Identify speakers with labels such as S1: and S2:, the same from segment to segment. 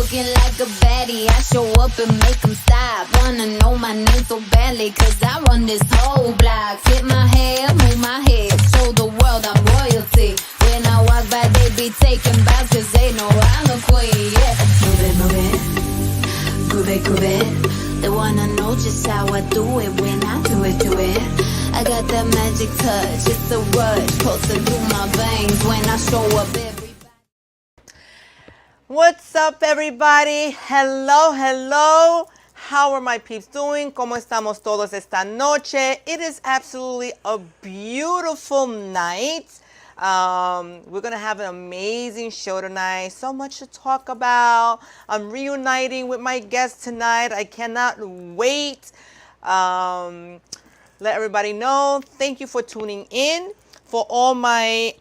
S1: looking like a baddie. I show up and make them stop. Wanna know my name so badly, cause I run this whole block. Flip my hair, move my head, show the world I'm royalty. When I walk by, they be taking bows, cause they know I'm a queen, yeah. Move it, move it, groove it, groove it. They wanna know just how I do it when I do it, do it. I got that magic touch, it's a rush, pulsing through my veins when I show up everybody.
S2: What's up, everybody? Hello, hello. How are my peeps doing? ¿Cómo estamos todos esta noche? It is absolutely a beautiful night. We're going to have an amazing show tonight. So much to talk about. I'm reuniting with my guests tonight. I cannot wait. Let everybody know. Thank you for tuning in. For all my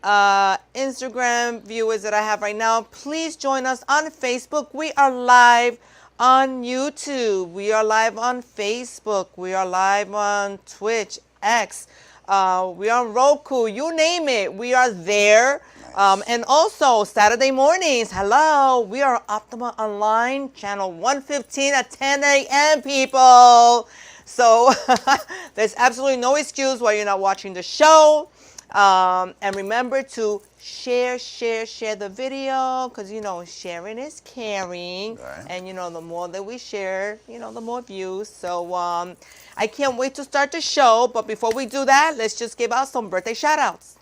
S2: Instagram viewers that I have right now, please join us on Facebook. We are live on YouTube. We are live on Facebook. We are live on Twitch, X. We are on Roku. You name it. We are there. Nice. And also, Saturday mornings, hello, we are Optima Online, channel 115 at 10 a.m., people. So there's absolutely no excuse why you're not watching the show. And remember to share the video, because, you know, sharing is caring. Right. And, you know, the more that we share, you know, the more views. So I can't wait to start the show. But before we do that, let's just give out some birthday shout outs.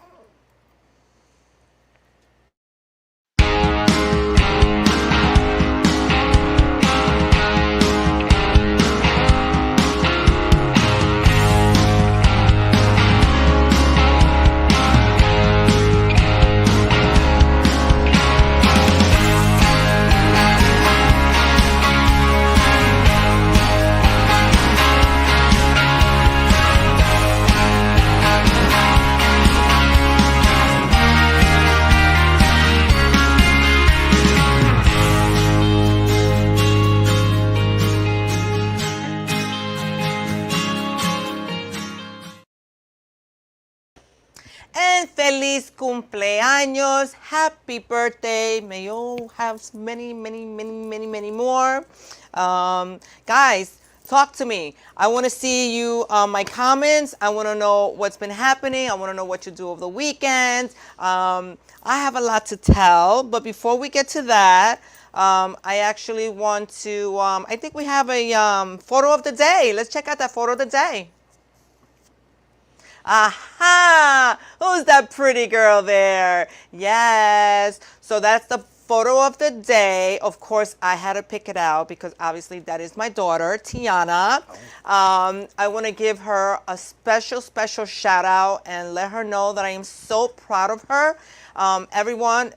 S2: And feliz cumpleaños, happy birthday. May you have many more. Guys, talk to me. I want to see you on my comments. I want to know what's been happening. I want to know what you do over the weekend. I have a lot to tell, but before we get to that, I actually want to, I think we have a photo of the day. Let's check out that photo of the day. Aha! Who's that pretty girl there? Yes. So that's the photo of the day. Of course, I had to pick it out because obviously that is my daughter, Tiana. I want to give her a special shout out and let her know that I am so proud of her. Everyone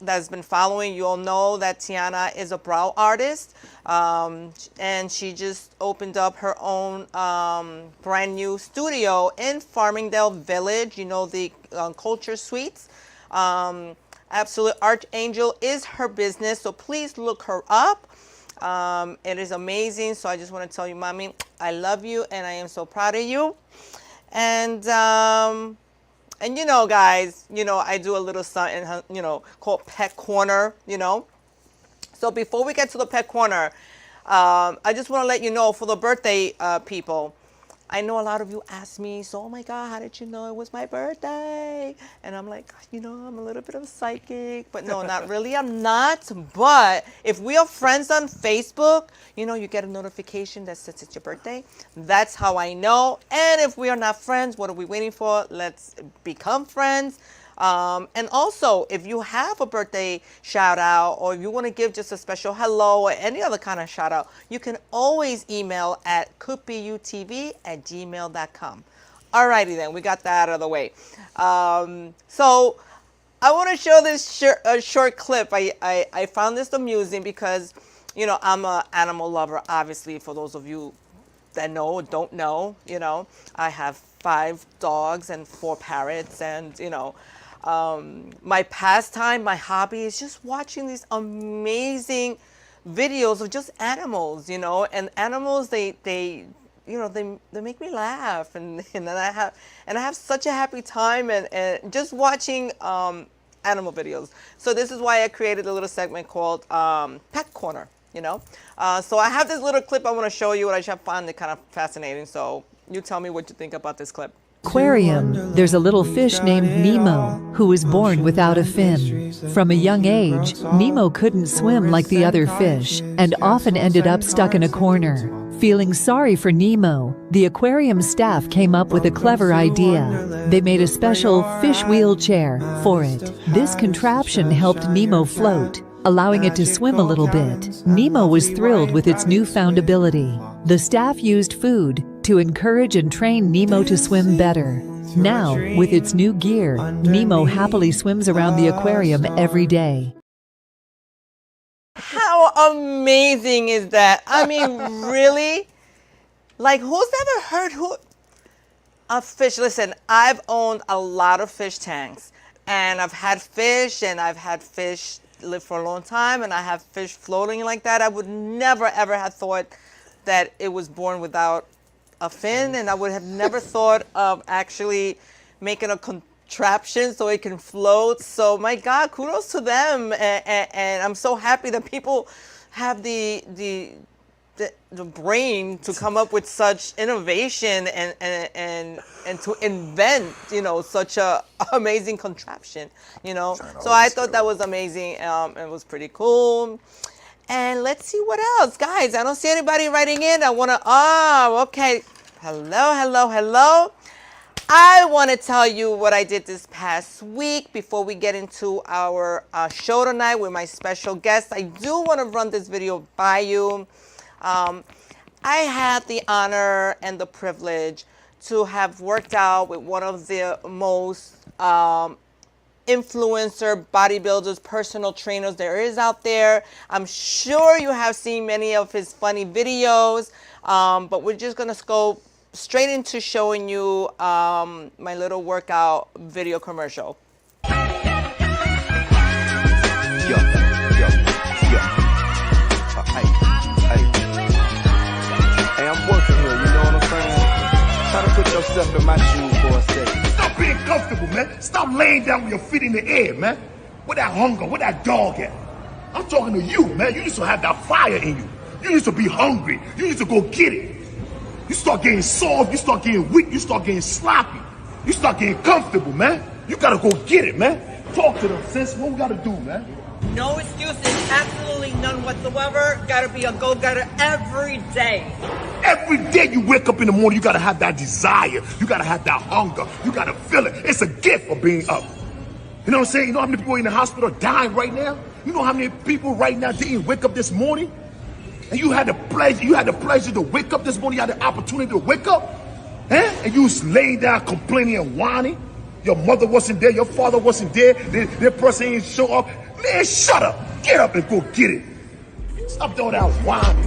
S2: that's been following, you all know that Tiana is a brow artist, and she just opened up her own brand new studio in Farmingdale Village, you know, the Culture Suites. Absolute Archangel is her business, so please look her up. It is amazing. So I just want to tell you, Mommy, I love you and I am so proud of you. And you know, guys, you know, I do a little something, you know, called Pet Corner, you know. So before we get to the Pet Corner, I just want to let you know for the birthday people, I know a lot of you ask me, so, oh my God, how did you know it was my birthday? And I'm like, you know, I'm a little bit of a psychic, but no, not really, I'm not. But if we are friends on Facebook, you know, you get a notification that says it's your birthday. That's how I know. And if we are not friends, what are we waiting for? Let's become friends. And also, if you have a birthday shout out, or if you want to give just a special hello or any other kind of shout out, you can always email at couldbeyoutv@gmail.com. Alrighty then, we got that out of the way. So I want to show this short clip. I found this amusing because, you know, I'm an animal lover, obviously, for those of you that know or don't know, you know. I have 5 dogs and 4 parrots, and, you know, my pastime, my hobby is just watching these amazing videos of just animals, you know, and animals, they you know, they make me laugh, and I have such a happy time, and just watching animal videos. So this is why I created a little segment called Pet Corner, you know. So I have this little clip I want to show you, and I just found it kind of fascinating. So you tell me what you think about this clip.
S3: Aquarium, there's a little fish named Nemo who was born without a fin. From a young age, Nemo couldn't swim like the other fish and often ended up stuck in a corner. Feeling sorry for Nemo, the aquarium staff came up with a clever idea. They made a special fish wheelchair for it. This contraption helped Nemo float, allowing it to swim a little bit. Nemo was thrilled with its newfound ability. The staff used food to encourage and train Nemo to swim better. Now, with its new gear, Nemo happily swims around the aquarium every day.
S2: How amazing is that? I mean, really? Like, who's ever heard a fish? Listen, I've owned a lot of fish tanks, and I've had fish live for a long time, and I have fish floating like that. I would never ever have thought that it was born without a fin, and I would have never thought of actually making a contraption so it can float. So my God, kudos to them, and I'm so happy that people have the brain to come up with such innovation and to invent, you know, such a amazing contraption, you know. So I thought that was amazing. It was pretty cool. And let's see what else, guys. I don't see anybody writing in. Okay. Hello. I want to tell you what I did this past week before we get into our show tonight with my special guest. I do want to run this video by you. I had the honor and the privilege to have worked out with one of the most influencer bodybuilders, personal trainers there is out there. I'm sure you have seen many of his funny videos, but we're just going to go straight into showing you my little workout video commercial.
S4: Hey, I'm working here, you know what I'm saying? Try to put yourself in my shoes for a second.
S5: Stop being comfortable, man. Stop laying down with your feet in the air, man. Where that hunger, where that dog at? I'm talking to you, man. You need to have that fire in you. You need to be hungry. You need to go get it. You start getting soft, you start getting weak, you start getting sloppy. You start getting comfortable, man. You gotta go get it, man. Talk to them, sis. What we gotta do, man?
S2: No excuses, absolutely none whatsoever. Gotta be a go-getter every day.
S5: Every day you wake up in the morning, you gotta have that desire. You gotta have that hunger. You gotta feel it. It's a gift of being up. You know what I'm saying? You know how many people in the hospital are dying right now? You know how many people right now didn't wake up this morning? And you had the pleasure to wake up this morning, you had the opportunity to wake up, and you was laying down complaining and whining. Your mother wasn't there, your father wasn't there, their person ain't show up. Man, shut up. Get up and go get it. Stop doing that whining.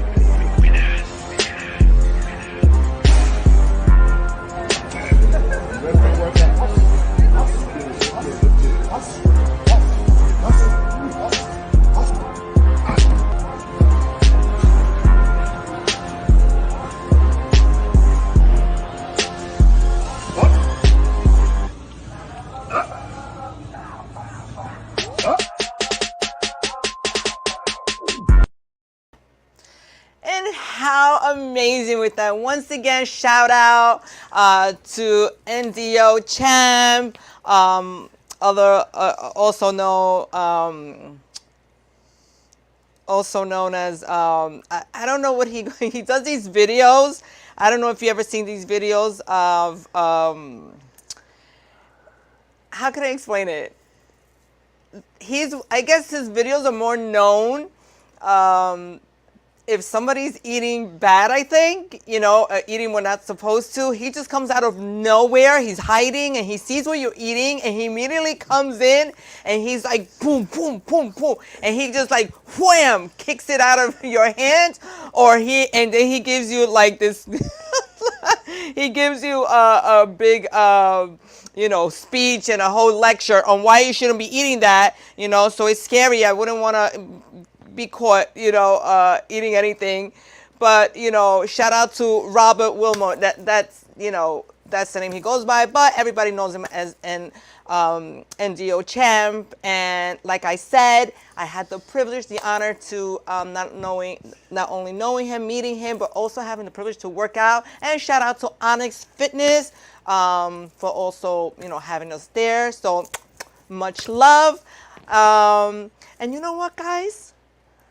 S2: How amazing with that. Once again, shout out to NDO Champ, also known as I don't know what he does these videos. I don't know if you ever seen these videos of how can I explain it? I guess his videos are more known if somebody's eating bad, I think, you know, eating when not supposed to, he just comes out of nowhere. He's hiding and he sees what you're eating and he immediately comes in and he's like, boom, boom, boom, boom. And he just like, wham, kicks it out of your hand, and then he gives you like this, he gives you a big, you know, speech and a whole lecture on why you shouldn't be eating that, you know, so it's scary. I wouldn't want to be caught, you know, eating anything. But, you know, shout out to Robert Wilmot. That's, you know, that's the name he goes by, but everybody knows him as an NDO champ. And like I said, I had the privilege, the honor to not only knowing him, meeting him, but also having the privilege to work out. And shout out to Onyx Fitness for also, having us there. So much love. And you know what, guys?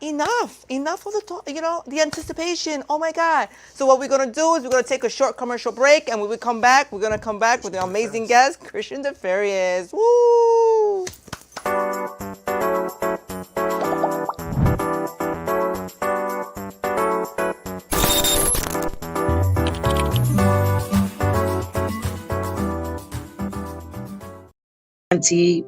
S2: Enough of the talk, the anticipation. Oh my God. So what we're going to do is we're going to take a short commercial break, and when we come back, we're going to come back with the amazing guest, Christian Defiris. Woo!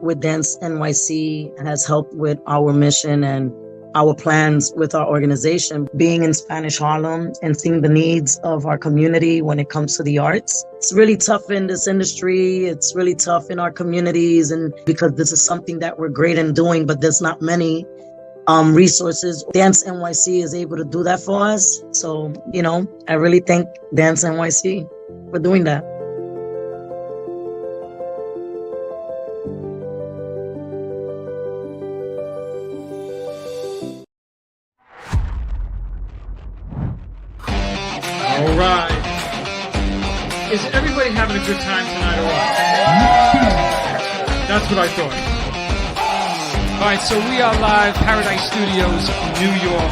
S6: With Dance NYC has helped with our mission and our plans with our organization. Being in Spanish Harlem and seeing the needs of our community when it comes to the arts. It's really tough in this industry. It's really tough in our communities, and because this is something that we're great in doing, but there's not many resources. Dance NYC is able to do that for us. So, I really thank Dance NYC for doing that.
S7: All right. Is everybody having a good time tonight or what? That's what I thought. All right, so we are live, Paradise Studios, New York.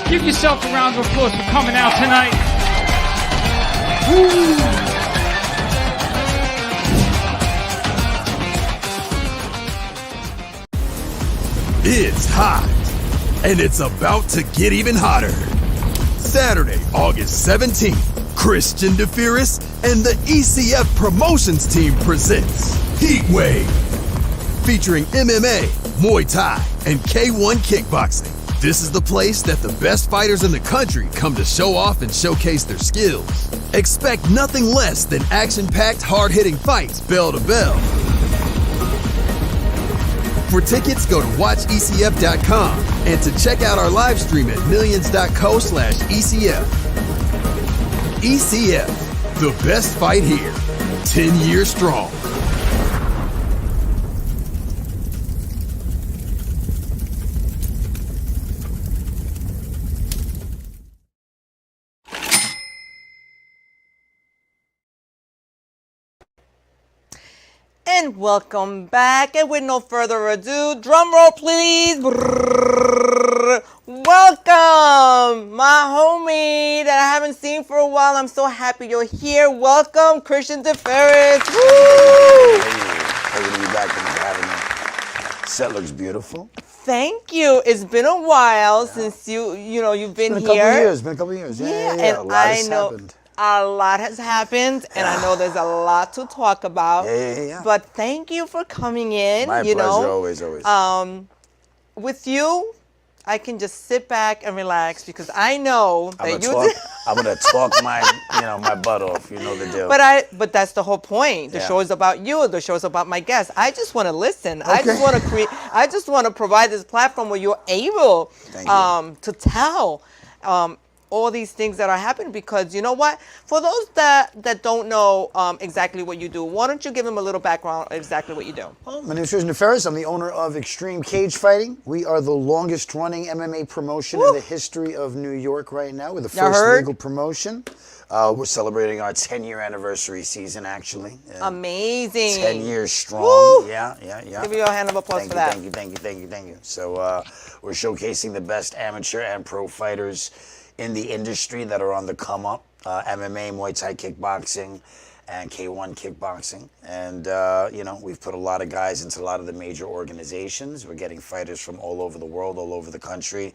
S7: Give yourself a round of applause for coming out tonight. Woo!
S8: It's hot, and it's about to get even hotter. Saturday, August 17th, Christian Defiris and the ECF Promotions team presents Heat Wave, featuring MMA, Muay Thai, and K1 kickboxing. This is the place that the best fighters in the country come to show off and showcase their skills. Expect nothing less than action-packed, hard-hitting fights bell to bell. For tickets, go to watchecf.com and to check out our live stream at millions.co/ECF. ECF, the best fight here, 10 years strong.
S2: And welcome back. And with no further ado, drum roll please. Brrr. Welcome, my homie that I haven't seen for a while. I'm so happy you're here. Welcome, Christian Defiris. Woo!
S9: Pleasure to be back. Thanks for having me. Set looks beautiful.
S2: Thank you. It's been a while since you've been here.
S9: It's been a couple of years.
S2: And
S9: a lot has
S2: know
S9: happened.
S2: a lot has happened, and I know there's a lot to talk about.
S9: Yeah.
S2: But thank you for coming in.
S9: My pleasure, always.
S2: With you, I can just sit back and relax because I know that
S9: I'm gonna talk my butt off. You know the deal.
S2: But that's the whole point. The show is about you. The show is about my guests. I just want to listen.
S9: Okay.
S2: I just want to create. I just want to provide this platform where you're able to tell all these things that are happening, because you know what? For those that don't know exactly what you do, why don't you give them a little background on exactly what you do?
S9: Well, my name is Christian Defiris. I'm the owner of Extreme Cage Fighting. We are the longest running MMA promotion in the history of New York right now. We're the first legal promotion. We're celebrating our 10-year anniversary season, actually.
S2: Amazing.
S9: 10 years strong.
S2: Woo!
S9: Yeah.
S2: Give you a hand of applause for that.
S9: Thank you. So we're showcasing the best amateur and pro fighters in the industry that are on the come up. MMA, Muay Thai kickboxing, and K1 kickboxing. And, we've put a lot of guys into a lot of the major organizations. We're getting fighters from all over the world, all over the country.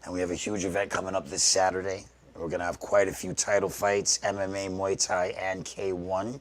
S9: And we have a huge event coming up this Saturday. We're going to have quite a few title fights, MMA, Muay Thai, and K1.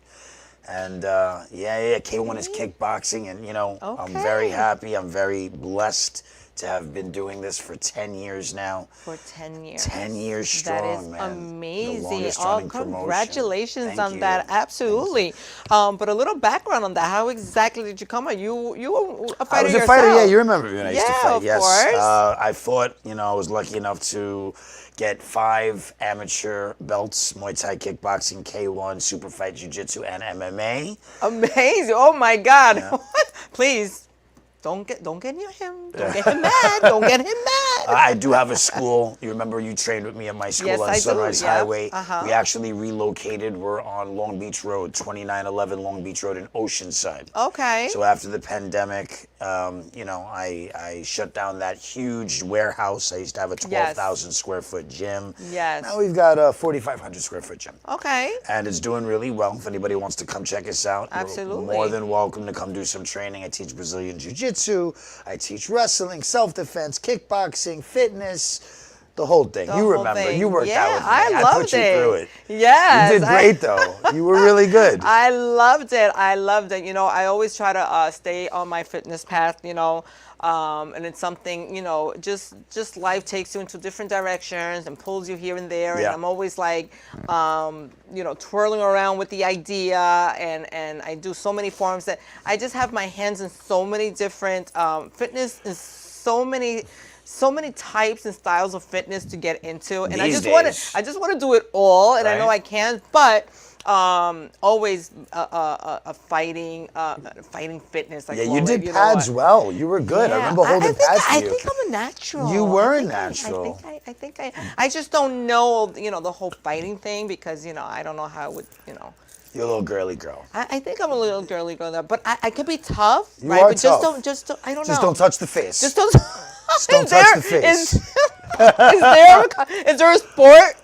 S9: And, K1 is kickboxing. And, I'm very happy. I'm very blessed to have been doing this for 10 years now.
S2: For 10 years.
S9: 10 years
S2: That
S9: strong,
S2: is
S9: man.
S2: amazing.
S9: The longest
S2: Oh,
S9: running promotion.
S2: congratulations
S9: Thank
S2: on
S9: you.
S2: that. Absolutely. But a little background on that. How exactly did you come on? You were a fighter
S9: I was a
S2: yourself.
S9: fighter, yeah. You remember me when I used to
S2: Yeah,
S9: fight,
S2: of
S9: yes.
S2: course.
S9: I fought, I was lucky enough to get 5 amateur belts, Muay Thai, kickboxing, K1, super fight, jiu-jitsu, and MMA.
S2: Amazing. Oh my God. Please. Don't get near him. Don't get him mad. Don't get him mad.
S9: I do have a school. You remember you trained with me at my school
S2: Yes,
S9: on
S2: I do,
S9: Sunrise
S2: yeah.
S9: Highway.
S2: Uh-huh.
S9: We actually relocated. We're on Long Beach Road, 2911 Long Beach Road in Oceanside.
S2: Okay.
S9: So after the pandemic, I shut down that huge warehouse. I used to have a 12,000 square foot gym.
S2: Yes.
S9: Now we've got a 4,500 square foot gym.
S2: Okay.
S9: And it's doing really well. If anybody wants to come check us out,
S2: Absolutely.
S9: you're more than welcome to come do some training. I teach Brazilian Jiu-Jitsu. I teach wrestling, self-defense, kickboxing, fitness, the whole thing.
S2: The
S9: You
S2: whole
S9: remember.
S2: thing.
S9: You worked
S2: Yeah,
S9: out with me.
S2: I
S9: put
S2: loved
S9: you
S2: it.
S9: through it.
S2: Yes.
S9: You did great, though. You were really good.
S2: I loved it. I loved it. I always try to stay on my fitness path, and it's something, just life takes you into different directions and pulls you here and there. And
S9: Yeah.
S2: I'm always like, twirling around with the idea, and I do so many forms that I just have my hands in so many different fitness is so many types and styles of fitness to get into, and I
S9: These
S2: just want to do it all, and I know
S9: Right.
S2: I can, but always a fighting fitness. I
S9: Yeah,
S2: call
S9: you
S2: it,
S9: did
S2: know
S9: pads
S2: what?
S9: well. You were good. I
S2: Yeah,
S9: remember holding pads for
S2: I
S9: you.
S2: think I'm a natural.
S9: You were
S2: I
S9: a
S2: think
S9: natural.
S2: I think I just don't know, the whole fighting thing because, I don't know how it would,
S9: You're a little girly girl.
S2: I think I'm a little girly girl there, but I could be tough,
S9: You
S2: right?
S9: are
S2: But
S9: tough.
S2: just don't, I don't
S9: Just
S2: know.
S9: don't touch the face.
S2: Just don't.
S9: Just don't touch the face.
S2: Is there a sport?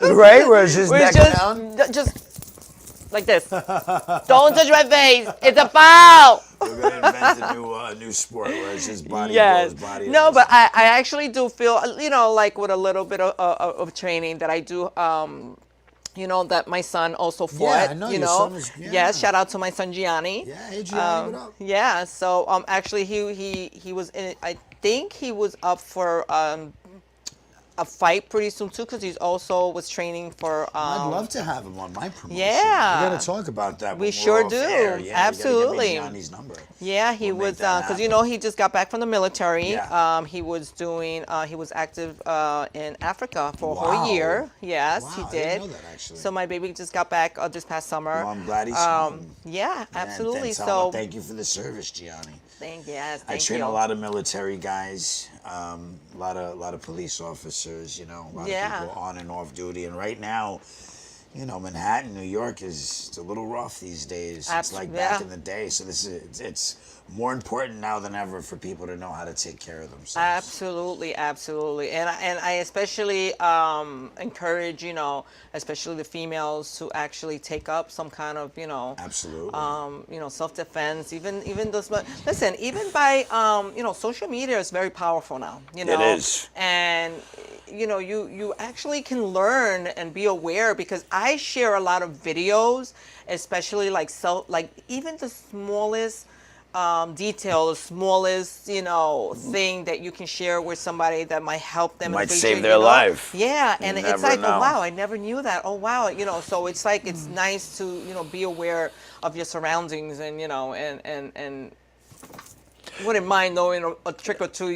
S9: Right? Where it's just
S2: Where
S9: neck
S2: it's
S9: down?
S2: just like this. Don't touch my face. It's a foul.
S9: We're going to invent a new sport where it's just body
S2: Yes.
S9: blows, body
S2: No,
S9: blows.
S2: but I actually do feel, like with a little bit of training that I do, that my son also fought.
S9: I know your son was- yeah.
S2: Yes, shout out to my son Gianni.
S9: Yeah, hey, Gianni, what up?
S2: Yeah, so actually he was in, I think he was up for a fight pretty soon too, because he also was training for.
S9: I'd love to have him on my promotion.
S2: Yeah.
S9: We got to talk about that.
S2: We
S9: when
S2: sure
S9: we're off
S2: do.
S9: air. Yeah,
S2: Absolutely.
S9: You got to give me Gianni's number.
S2: Yeah, he
S9: We'll
S2: was
S9: make that
S2: because
S9: happen.
S2: he just got back from the military.
S9: Yeah.
S2: He was doing he was active in Africa for a
S9: Wow.
S2: whole year. Yes,
S9: Wow,
S2: he
S9: I
S2: did.
S9: didn't know that, actually.
S2: So my baby just got back this past summer.
S9: Well, I'm glad he's home.
S2: Yeah, absolutely.
S9: And
S2: So
S9: thank you for the service, Gianni.
S2: thank
S9: I train
S2: you.
S9: a lot of military guys, a lot of police officers, a lot
S2: Yeah.
S9: of people on and off duty. And right now, Manhattan, New York it's a little rough these days. It's like back
S2: yeah.
S9: in the day. So it's more important now than ever for people to know how to take care of themselves.
S2: Absolutely, absolutely, and I especially encourage especially the females to actually take up some kind of
S9: Absolutely.
S2: self-defense. Even those. Listen, even by social media is very powerful now.
S9: It is.
S2: And you actually can learn and be aware, because I share a lot of videos, especially like even the smallest detail, the smallest thing that you can share with somebody that might help them.
S9: Might
S2: in the
S9: save
S2: future,
S9: their life.
S2: Yeah,
S9: You
S2: and it's
S9: never
S2: like,
S9: know.
S2: oh wow, I never knew that. Oh wow, so it's like it's nice to be aware of your surroundings, and and wouldn't mind knowing a trick or two.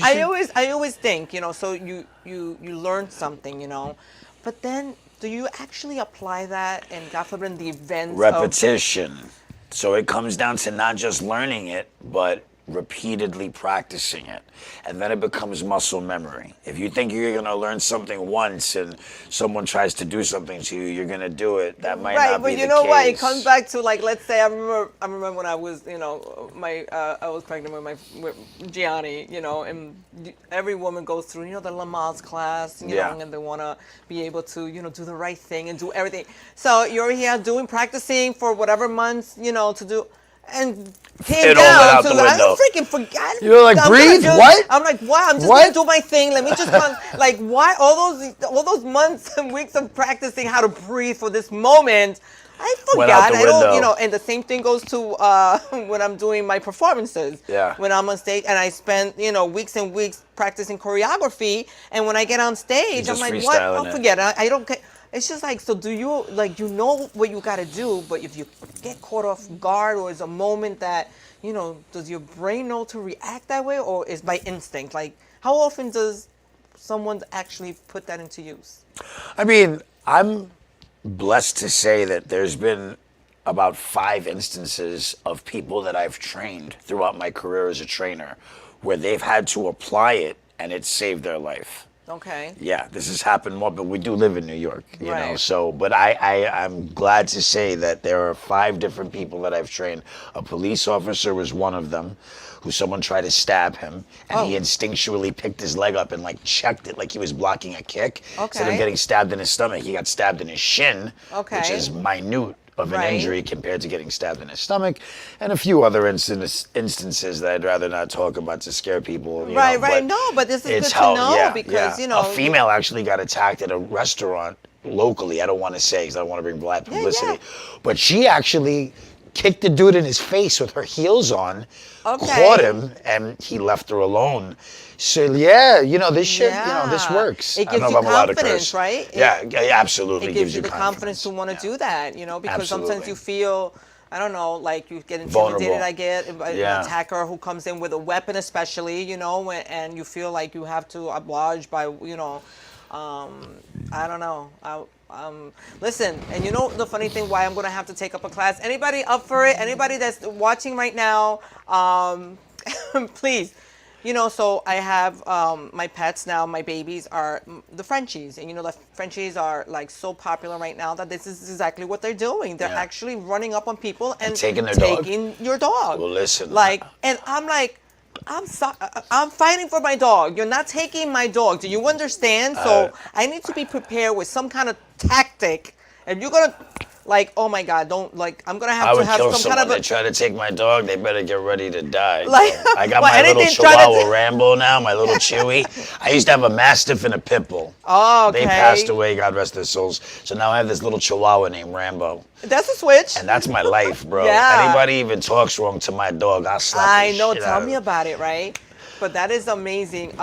S2: I always think, so you learn something, but then do you actually apply that, and God forbid, in the event
S9: Repetition. So it comes down to not just learning it, but repeatedly practicing it. And then it becomes muscle memory. If you think you're going to learn something once and someone tries to do something to you, you're going to do it. That might
S2: right,
S9: not
S2: but
S9: be
S2: you
S9: the
S2: know
S9: case.
S2: what? It comes back to, like, let's say I remember when I was, I was pregnant with Gianni, and every woman goes through, the Lamaze class,
S9: Yeah.
S2: and they want to be able to, do the right thing and do everything. So you're here practicing for whatever months, to do. And came
S9: It all
S2: down
S9: went out
S2: to
S9: the
S2: I
S9: window.
S2: freaking forgot.
S9: You're like, breathe? What?
S2: I'm like, wow, I'm just
S9: What?
S2: gonna do my thing. Let me just like, why all those months and weeks of practicing how to breathe for this moment? I
S9: went out
S2: forgot.
S9: the
S2: I don't,
S9: window.
S2: and the same thing goes to when I'm doing my performances.
S9: Yeah.
S2: When I'm on stage and I spend, weeks and weeks practicing choreography, and when I get on stage, I'm
S9: just
S2: like, what?
S9: freestyling
S2: I'll
S9: it.
S2: forget. I don't get. It's just like, so do you, like, you know what you got to do, but if you get caught off guard, or is a moment that, does your brain know to react that way, or is by instinct? Like, how often does someone actually put that into use?
S9: I mean, I'm blessed to say that there's been about 5 instances of people that I've trained throughout my career as a trainer where they've had to apply it and it saved their life.
S2: Okay.
S9: Yeah, this has happened more, but we do live in New York, you know.
S2: Right.
S9: So, but I'm glad to say that there are 5 different people that I've trained. A police officer was one of them, who someone tried to stab him, and he instinctually picked his leg up and like checked it like he was blocking a kick. Instead of
S2: Okay.
S9: getting stabbed in his stomach, he got stabbed in his shin, which
S2: Okay.
S9: is minute of an
S2: Right.
S9: injury compared to getting stabbed in his stomach, and a few other instances that I'd rather not talk about to scare people.
S2: Right. No, but this is
S9: it's
S2: good
S9: how,
S2: to know
S9: yeah,
S2: because,
S9: yeah. A female actually got attacked at a restaurant locally. I don't want to say because I don't want to bring bad publicity, but she actually kicked the dude in his face with her heels on, caught him, and he left her alone. So yeah, this shit, this works.
S2: It
S9: I
S2: gives
S9: don't
S2: you
S9: know if I'm allowed to
S2: confidence,
S9: curse.
S2: right?
S9: Yeah, absolutely.
S2: It gives you the confidence to want to do that, because sometimes
S9: Absolutely.
S2: you feel, I don't know, like you get
S9: Vulnerable.
S2: intimidated. I get an
S9: Yeah.
S2: attacker who comes in with a weapon, especially, and you feel like you have to oblige by, I don't know. Listen, and the funny thing, why I'm going to have to take up a class. Anybody up for it? Anybody that's watching right now, please. So I have my pets now. My babies are the Frenchies, and the Frenchies are like so popular right now that this is exactly what they're doing. They're actually running up on people and
S9: taking their
S2: taking your dog.
S9: Well, listen.
S2: And I'm like, I'm fighting for my dog. You're not taking my dog. Do you understand? So I need to be prepared with some kind of tactic. And you're gonna, oh my God, don't I'm gonna have
S9: I
S2: to
S9: would
S2: have
S9: kill
S2: some
S9: someone
S2: kind of
S9: that try to take my dog. They better get ready to die. I got
S2: well,
S9: my little
S2: anything try to
S9: Chihuahua Rambo now, my little Chewy. I used to have a Mastiff and a Pit Bull.
S2: Oh, okay.
S9: They passed away, God rest their souls. So now I have this little Chihuahua named Rambo.
S2: That's a switch.
S9: And that's my life, bro.
S2: Yeah.
S9: Anybody even talks wrong to my dog, I'll slap
S2: I
S9: the
S2: know.
S9: shit
S2: Tell
S9: out of
S2: me
S9: them.
S2: about it, right? But that is amazing.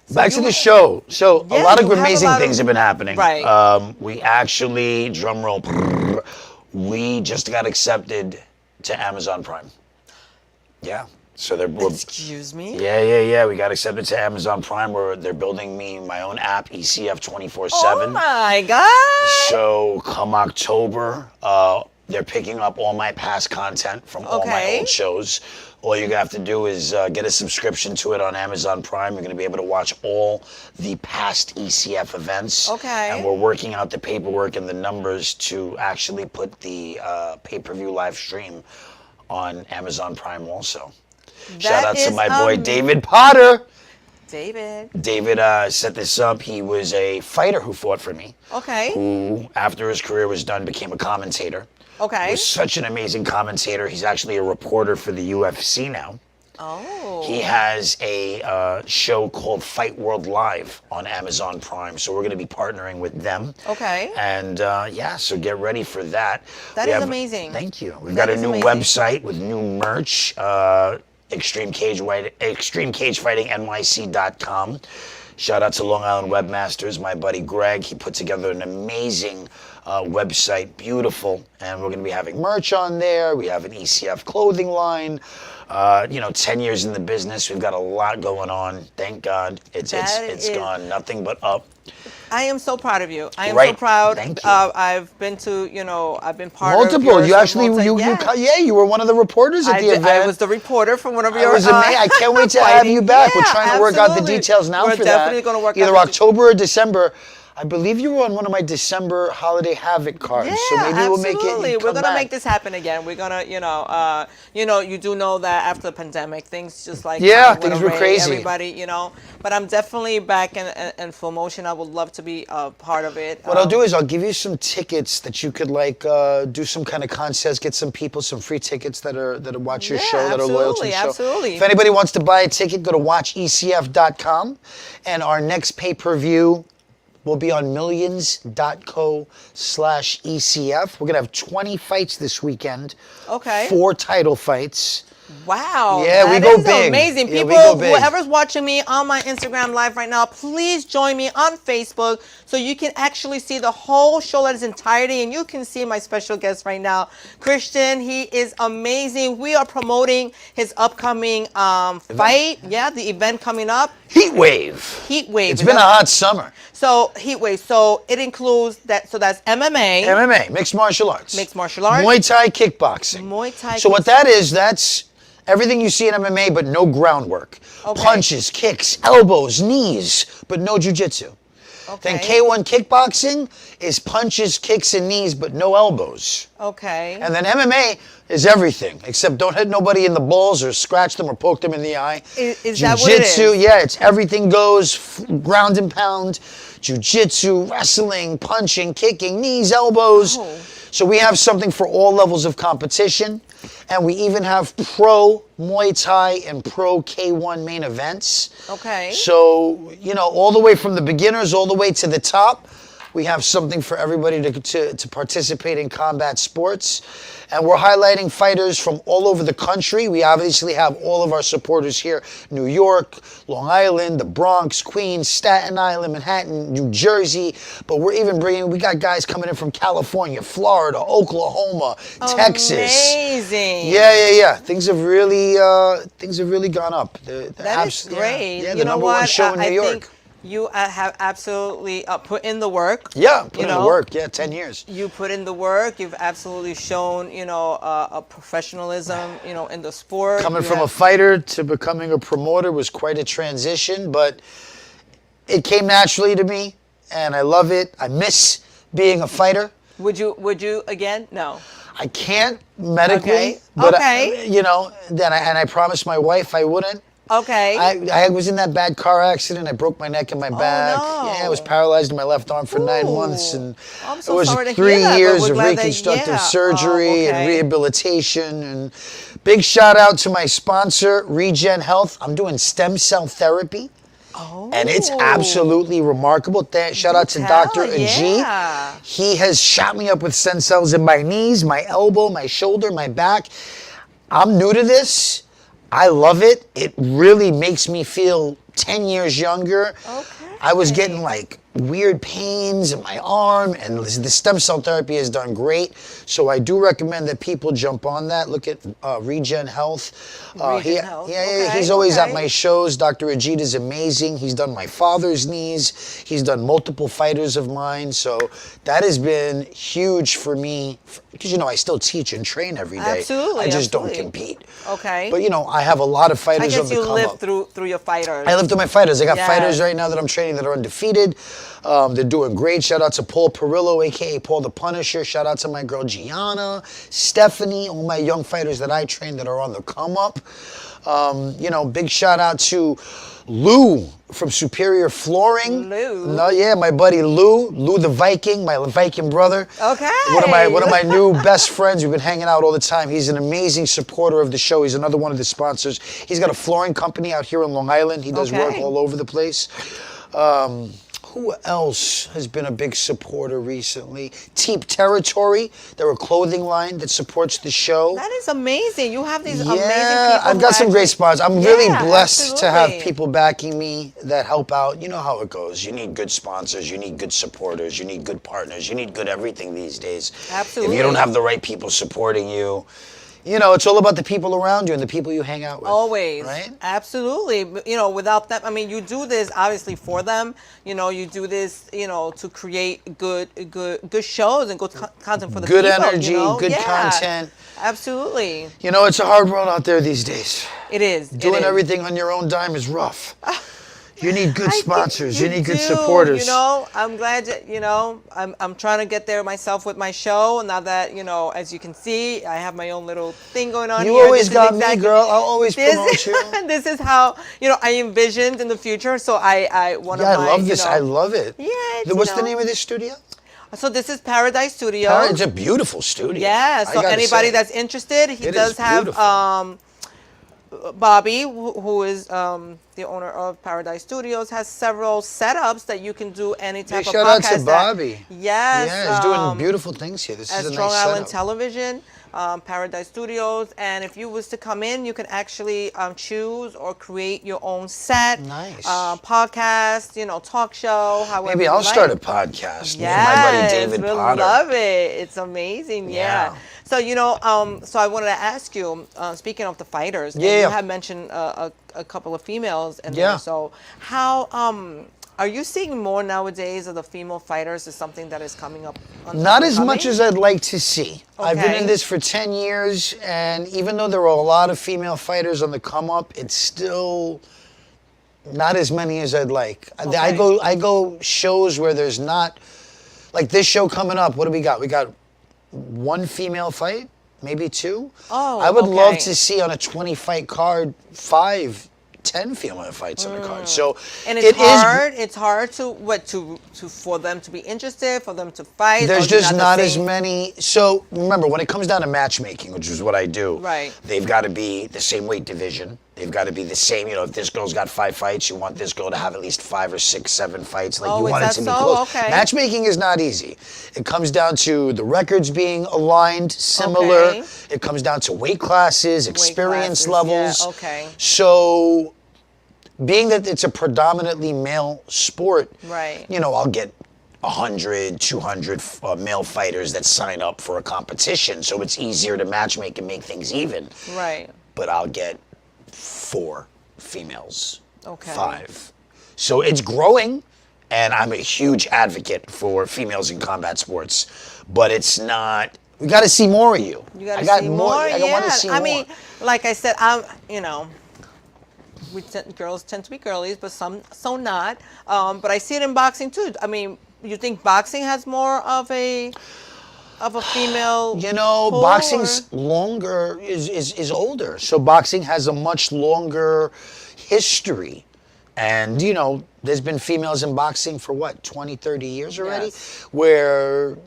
S9: Back to the show. So a
S2: Yeah,
S9: lot of
S2: you have a
S9: amazing
S2: lot of-
S9: things have been happening.
S2: Right.
S9: We actually, drum roll, we just got accepted to Amazon Prime. Yeah. So we're
S2: Excuse me?
S9: Yeah. We got accepted to Amazon Prime where they're building me my own app, ECF 24/7.
S2: Oh my God.
S9: So come October, they're picking up all my past content from all my
S2: Okay.
S9: old shows. All you're gonna have to do is get a subscription to it on Amazon Prime. You're gonna be able to watch all the past ECF events.
S2: Okay.
S9: And we're working out the paperwork and the numbers to actually put the pay-per-view live stream on Amazon Prime also. Shout out to my boy David Potter. David set this up. He was a fighter who fought for me.
S2: Okay.
S9: Who, after his career was done, became a commentator.
S2: Okay.
S9: Was such an amazing commentator. He's actually a reporter for the UFC now.
S2: Oh.
S9: He has a show called Fight World Live on Amazon Prime. So we're going to be partnering with them.
S2: Okay.
S9: And so get ready for that.
S2: That is amazing.
S9: Thank you. We've
S2: That
S9: got a
S2: is
S9: new
S2: amazing.
S9: website with new merch. ExtremeCageFightingNYC.com. Shout out to Long Island Webmasters, my buddy Greg. He put together an amazing website, beautiful, and we're going to be having merch on there. We have an ECF clothing line. 10 years in the business, we've got a lot going on. Thank God, it's gone nothing but up.
S2: I am so proud of you. I am
S9: Right.
S2: so proud.
S9: Thank you.
S2: I've been to, I've been part of
S9: Multiple.
S2: yours
S9: You
S2: for
S9: actually,
S2: yeah.
S9: you were one of the reporters at the event.
S2: I was the reporter for one of
S9: It
S2: your.
S9: was amazing. I can't wait to have you back. We're
S2: Yeah,
S9: trying to work out the
S2: absolutely.
S9: details now
S2: We're
S9: for
S2: definitely
S9: that.
S2: going to work
S9: Either
S2: out the
S9: October or December. I believe you were on one of my December Holiday Havoc cards.
S2: Yeah,
S9: so maybe we'll make it.
S2: absolutely.
S9: You
S2: We're
S9: come
S2: gonna
S9: back.
S2: make this happen again. We're gonna, you do know that after the pandemic, things just like
S9: Yeah,
S2: went
S9: things were
S2: away.
S9: crazy.
S2: Everybody, But I'm definitely back in full motion. I would love to be a part of it.
S9: What I'll do is I'll give you some tickets that you could do some kind of contest, get some people some free tickets that watch your show, that are loyal to the show.
S2: Absolutely.
S9: If anybody wants to buy a ticket, go to watchecf.com. And our next pay-per-view, will be on millions.co/ECF. We're going to have 20 fights this weekend.
S2: Okay.
S9: 4 title fights.
S2: Wow.
S9: Yeah, we
S2: that
S9: go
S2: is
S9: big.
S2: Amazing.
S9: Yeah,
S2: People,
S9: we go big.
S2: whoever's watching me on my Instagram live right now, please join me on Facebook so you can actually see the whole show in its entirety, and you can see my special guest right now, Christian. He is amazing. We are promoting his upcoming fight. Yeah, the event coming up.
S9: Heat Wave.
S2: Heat Wave.
S9: It's been a hot summer.
S2: So Heat Wave. So it includes that. So that's MMA.
S9: MMA, mixed martial arts.
S2: Mixed martial arts.
S9: Muay Thai kickboxing.
S2: Muay Thai.
S9: So what that is, that's everything you see in MMA, but no groundwork.
S2: Okay.
S9: Punches, kicks, elbows, knees, but no jiu-jitsu. Then
S2: Okay.
S9: K1 kickboxing is punches, kicks, and knees, but no elbows.
S2: Okay.
S9: And then MMA is everything, except don't hit nobody in the balls or scratch them or poke them in the eye.
S2: Is that what it is?
S9: Jiu-jitsu, yeah, it's everything goes, ground and pound, jiu-jitsu, wrestling, punching, kicking, knees, elbows.
S2: Oh.
S9: So we have something for all levels of competition. And we even have pro Muay Thai and pro K1 main events.
S2: Okay.
S9: So, you know, all the way from the beginners all the way to the top, we have something for everybody to participate in combat sports. And we're highlighting fighters from all over the country. We obviously have all of our supporters here, New York, Long Island, the Bronx, Queens, Staten Island, Manhattan, New Jersey. But we got guys coming in from California, Florida, Oklahoma, Texas.
S2: Amazing.
S9: Yeah. Things have really gone up.
S2: That is great.
S9: Yeah,
S2: you
S9: the
S2: know
S9: number
S2: what?
S9: one show in New York.
S2: Think you have absolutely put in the work.
S9: Yeah, put
S2: you
S9: in
S2: know?
S9: the work. Yeah, 10 years.
S2: You put in the work. You've absolutely shown, a professionalism, in the sport.
S9: Coming from a fighter to becoming a promoter was quite a transition, but it came naturally to me, and I love it. I miss being a fighter.
S2: Would you again? No.
S9: I can't medically,
S2: Okay.
S9: but
S2: Okay.
S9: I promised my wife I wouldn't.
S2: Okay.
S9: I was in that bad car accident. I broke my neck and my back.
S2: no.
S9: Yeah, I was paralyzed in my left arm for 9 months, and
S2: I'm
S9: it
S2: so
S9: was
S2: sorry to
S9: 3
S2: hear that, but
S9: years
S2: we're
S9: of
S2: glad that-
S9: reconstructive
S2: yeah.
S9: surgery and
S2: okay.
S9: rehabilitation. And big shout out to my sponsor, Regen Health. I'm doing stem cell therapy.
S2: Oh.
S9: And it's absolutely remarkable. Shout out to
S2: tell,
S9: Dr. Ajit.
S2: yeah.
S9: He has shot me up with stem cells in my knees, my elbow, my shoulder, my back. I'm new to this. I love it. It really makes me feel 10 years younger.
S2: Okay.
S9: I was getting like weird pains in my arm, and the stem cell therapy has done great. So I do recommend that people jump on that. Look at Regen Health.
S2: Regen Health.
S9: Yeah,
S2: Okay,
S9: he's always at
S2: okay.
S9: my shows. Dr. Ajit is amazing. He's done my father's knees. He's done multiple fighters of mine. So that has been huge for me because, I still teach and train every day.
S2: Absolutely,
S9: I just
S2: absolutely.
S9: don't compete.
S2: Okay.
S9: But, I have a lot of
S2: I
S9: fighters on
S2: guess
S9: the
S2: you
S9: come
S2: live
S9: up.
S2: through your fighters.
S9: I live through my fighters. I got
S2: Yes.
S9: fighters right now that I'm training that are undefeated. They're doing great. Shout out to Paul Perillo, a.k.a. Paul the Punisher. Shout out to my girl Gianna, Stephanie, all my young fighters that I train that are on the come up. Big shout out to Lou from Superior Flooring.
S2: Lou?
S9: No, yeah, my buddy Lou the Viking, my Viking brother.
S2: Okay.
S9: One of my new best friends. We've been hanging out all the time. He's an amazing supporter of the show. He's another one of the sponsors. He's got a flooring company out here in Long Island. He does work
S2: Okay.
S9: all over the place. Who else has been a big supporter recently? Teep Territory. They're a clothing line that supports the show.
S2: That is amazing. You have these amazing people.
S9: I've got
S2: who
S9: some great
S2: actually-
S9: sponsors. I'm really
S2: Yeah,
S9: blessed to have
S2: absolutely.
S9: people backing me that help out. You know how it goes. You need good sponsors. You need good supporters. You need good partners. You need good everything these days.
S2: Absolutely.
S9: If you don't have the right people supporting you, it's all about the people around you and the people you hang out with.
S2: Always.
S9: Right?
S2: Absolutely. Without them, you do this obviously for them. You do this, to create good shows and good content for the
S9: Good
S2: people.
S9: energy, good
S2: Yeah,
S9: content.
S2: Absolutely.
S9: It's a hard world out there these days.
S2: It is.
S9: Doing
S2: it is.
S9: everything on your own dime is rough. You need good
S2: I think
S9: sponsors. You need good
S2: do,
S9: supporters.
S2: I'm glad that, I'm trying to get there myself with my show. Now that, as you can see, I have my own little thing going on
S9: You
S2: here.
S9: always
S2: This is
S9: got me,
S2: exactly-
S9: girl. I'll always promote
S2: This,
S9: you.
S2: this is how, I envisioned in the future. So I one
S9: Yeah,
S2: of my,
S9: I love this. I love it.
S2: Yeah, it's,
S9: What's the name of this studio?
S2: So this is Paradise Studios.
S9: It's a beautiful studio.
S2: Yeah,
S9: I
S2: so
S9: gotta
S2: anybody
S9: say.
S2: that's interested, he
S9: It
S2: does
S9: is
S2: have
S9: beautiful.
S2: Bobby, who is the owner of Paradise Studios, has several setups that you can do any type
S9: Big
S2: of
S9: shout
S2: podcast.
S9: out to Bobby.
S2: Yes.
S9: Yeah, he's doing beautiful things here. This
S2: at
S9: is a
S2: Strong
S9: nice
S2: Island
S9: setup.
S2: Television, Paradise Studios, and if you was to come in, you can actually choose or create your own set,
S9: Nice.
S2: Podcast, talk show. However,
S9: Maybe
S2: you
S9: I'll
S2: like.
S9: start a podcast.
S2: Yes,
S9: Me and my buddy David
S2: we'll
S9: Potter.
S2: love it. It's amazing. Yeah.
S9: Yeah.
S2: So so I wanted to ask you. Speaking of the fighters, and
S9: Yeah.
S2: you had mentioned a couple of females, and
S9: Yeah.
S2: so how are you seeing more nowadays of the female fighters? Is something that is coming up?
S9: Not as much as I'd like to see. I've been
S2: Okay.
S9: in this for 10 years, and even though there are a lot of female fighters on the come up, it's still not as many as I'd like.
S2: Okay.
S9: I go shows where there's not, like this show coming up. What do we got? We got one female fight, maybe two.
S2: Oh,
S9: I would love
S2: okay.
S9: to see on a 20 fight card 5-10 female fights on the card. So
S2: And
S9: it
S2: it's
S9: is.
S2: hard. It's hard to for them to be interested, for them to fight. or
S9: There's
S2: is it
S9: just
S2: the
S9: not as
S2: same?
S9: many. So remember, when it comes down to matchmaking, which is what I do,
S2: Right.
S9: they've got to be the same weight division. They've got to be the same. If this girl's got 5 fights, you want this girl to have at least 5 or 6, 7 fights. Like
S2: Oh,
S9: you
S2: is
S9: want it
S2: that
S9: to be
S2: so?
S9: close.
S2: Okay.
S9: Matchmaking is not easy. It comes down to the records being aligned, similar.
S2: Okay.
S9: It comes down to weight classes, experience
S2: classes,
S9: levels.
S2: yeah, okay.
S9: So, being that it's a predominantly male sport,
S2: Right.
S9: I'll get 100, 200 male fighters that sign up for a competition, so it's easier to matchmake and make things even.
S2: Right.
S9: But I'll get 4 females,
S2: Okay.
S9: 5. So it's growing, and I'm a huge advocate for females in combat sports, but it's not. We got to see more of you.
S2: You gotta
S9: I got
S2: see more.
S9: I want to see
S2: I
S9: more.
S2: mean, like I said, girls tend to be girlies, but some so not. But I see it in boxing too. I mean, you think boxing has more of a female? pull,
S9: Boxing's longer is older. So boxing has a much longer history. And, there's been females in boxing for what, 20, 30 years already?
S2: Yes.
S9: Where,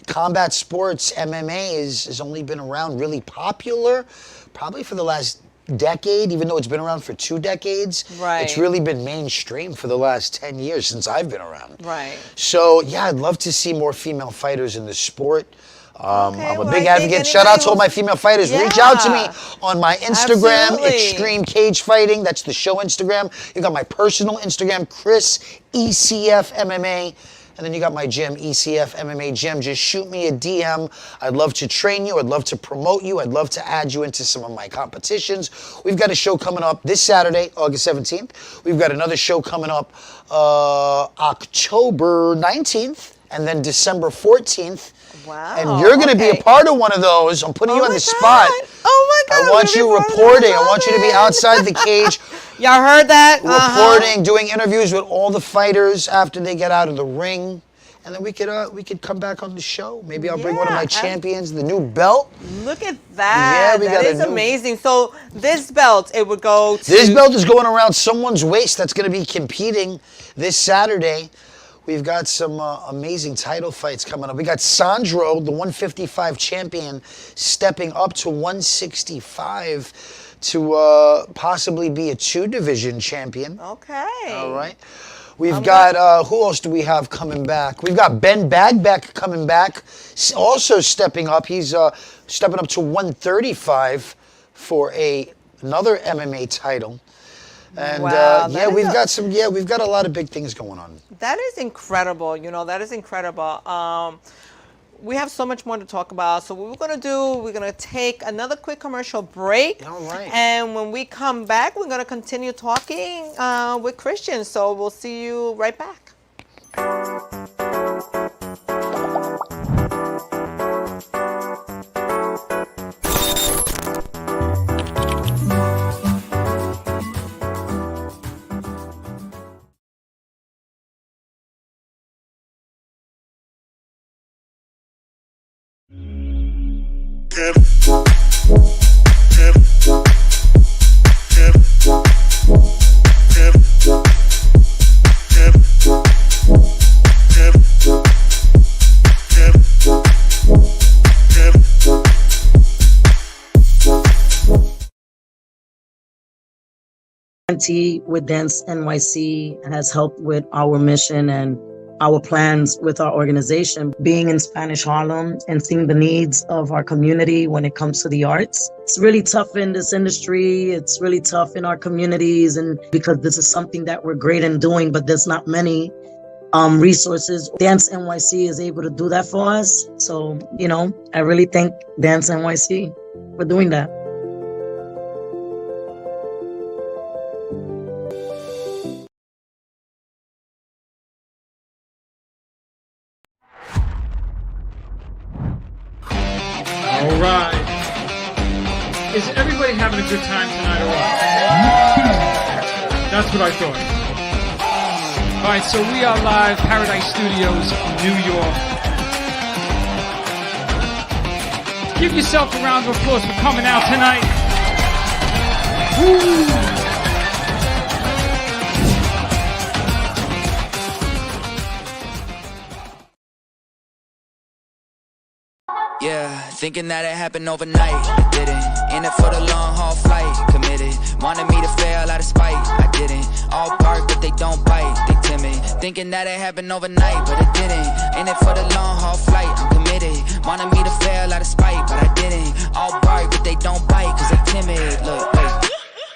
S9: combat sports, MMA has only been around really popular probably for the last decade, even though it's been around for 2 decades.
S2: Right.
S9: It's really been mainstream for the last 10 years since I've been around.
S2: Right.
S9: So, yeah, I'd love to see more female fighters in the sport. I'm a
S2: well,
S9: big
S2: I think
S9: advocate. Shout out to all my
S2: anybody
S9: female fighters. Reach out to me
S2: Yeah.
S9: on my Instagram,
S2: Absolutely.
S9: Extreme Cage Fighting. That's the show Instagram. You got my personal Instagram, Chris ECF MMA. And then you got my gym, ECF MMA Gym. Just shoot me a DM. I'd love to train you. I'd love to promote you. I'd love to add you into some of my competitions. We've got a show coming up this Saturday, August 17th. We've got another show coming up October 19th. And then December 14th.
S2: Wow.
S9: And you're going to be a part of one of those. I'm putting you on
S2: my
S9: the spot.
S2: God. Oh my God.
S9: I want you reporting. I want you to be outside the cage,
S2: Y'all heard that?
S9: reporting, doing interviews with all the fighters after they get out of the ring. And then we could come back on the show. Maybe I'll bring one of my
S2: Yeah.
S9: champions, the new belt.
S2: Look at that.
S9: Yeah, we
S2: That
S9: got a
S2: is
S9: new-
S2: amazing. So this belt, it would go to...
S9: This belt is going around someone's waist that's going to be competing this Saturday. We've got some amazing title fights coming up. We got Sandro, the 155 champion, stepping up to 165 to possibly be a 2-division champion.
S2: Okay.
S9: All right. We've got, who else do we have coming back? We've got Ben Bagbeck coming back, also stepping up. He's stepping up to 135 for another MMA title. And
S2: Wow, that is
S9: we've got a lot of big things going on.
S2: That is incredible. That is incredible. We have so much more to talk about. So what we're going to do, we're going to take another quick commercial break.
S9: All right.
S2: And when we come back, we're going to continue talking with Christian. So we'll see you right back.
S6: DNT with Dance NYC has helped with our mission and our plans with our organization. Being in Spanish Harlem and seeing the needs of our community when it comes to the arts. It's really tough in this industry. It's really tough in our communities, and because this is something that we're great in doing, but there's not many resources. Dance NYC is able to do that for us. So, I really thank Dance NYC for doing that.
S7: All right. Is everybody having a good time tonight or what? That's what I thought. All right, so we are live, Paradise Studios, New York. Give yourself a round of applause for coming out tonight. Woo!
S10: Yeah, thinking that it happened overnight. I didn't. In it for the long haul flight. Committed. Wanted me to fail out of spite. I didn't. All bark, but they don't bite. They timid. Thinking that it happened overnight, but it didn't. In it for the long haul flight. I'm committed. Wanted me to fail out of spite, but I didn't. All bark, but they don't bite, cause they timid. Look, wait.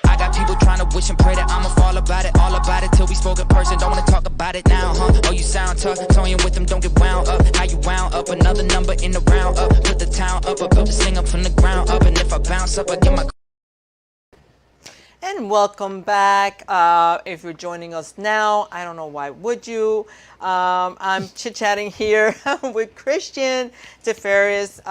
S10: I got people trying to wish and pray that I'ma fall about it, all about it till we spoke in person. Don't wanna talk about it now, huh? Oh, you sound tough, toying with them, don't get wound up. How you wound up? Another number in the round up. Put the town up, I built this thing up from the ground up. And if I bounce up, I get my...
S2: And welcome back. If you're joining us now, I don't know why would you. I'm chit-chatting here with Christian Defiris.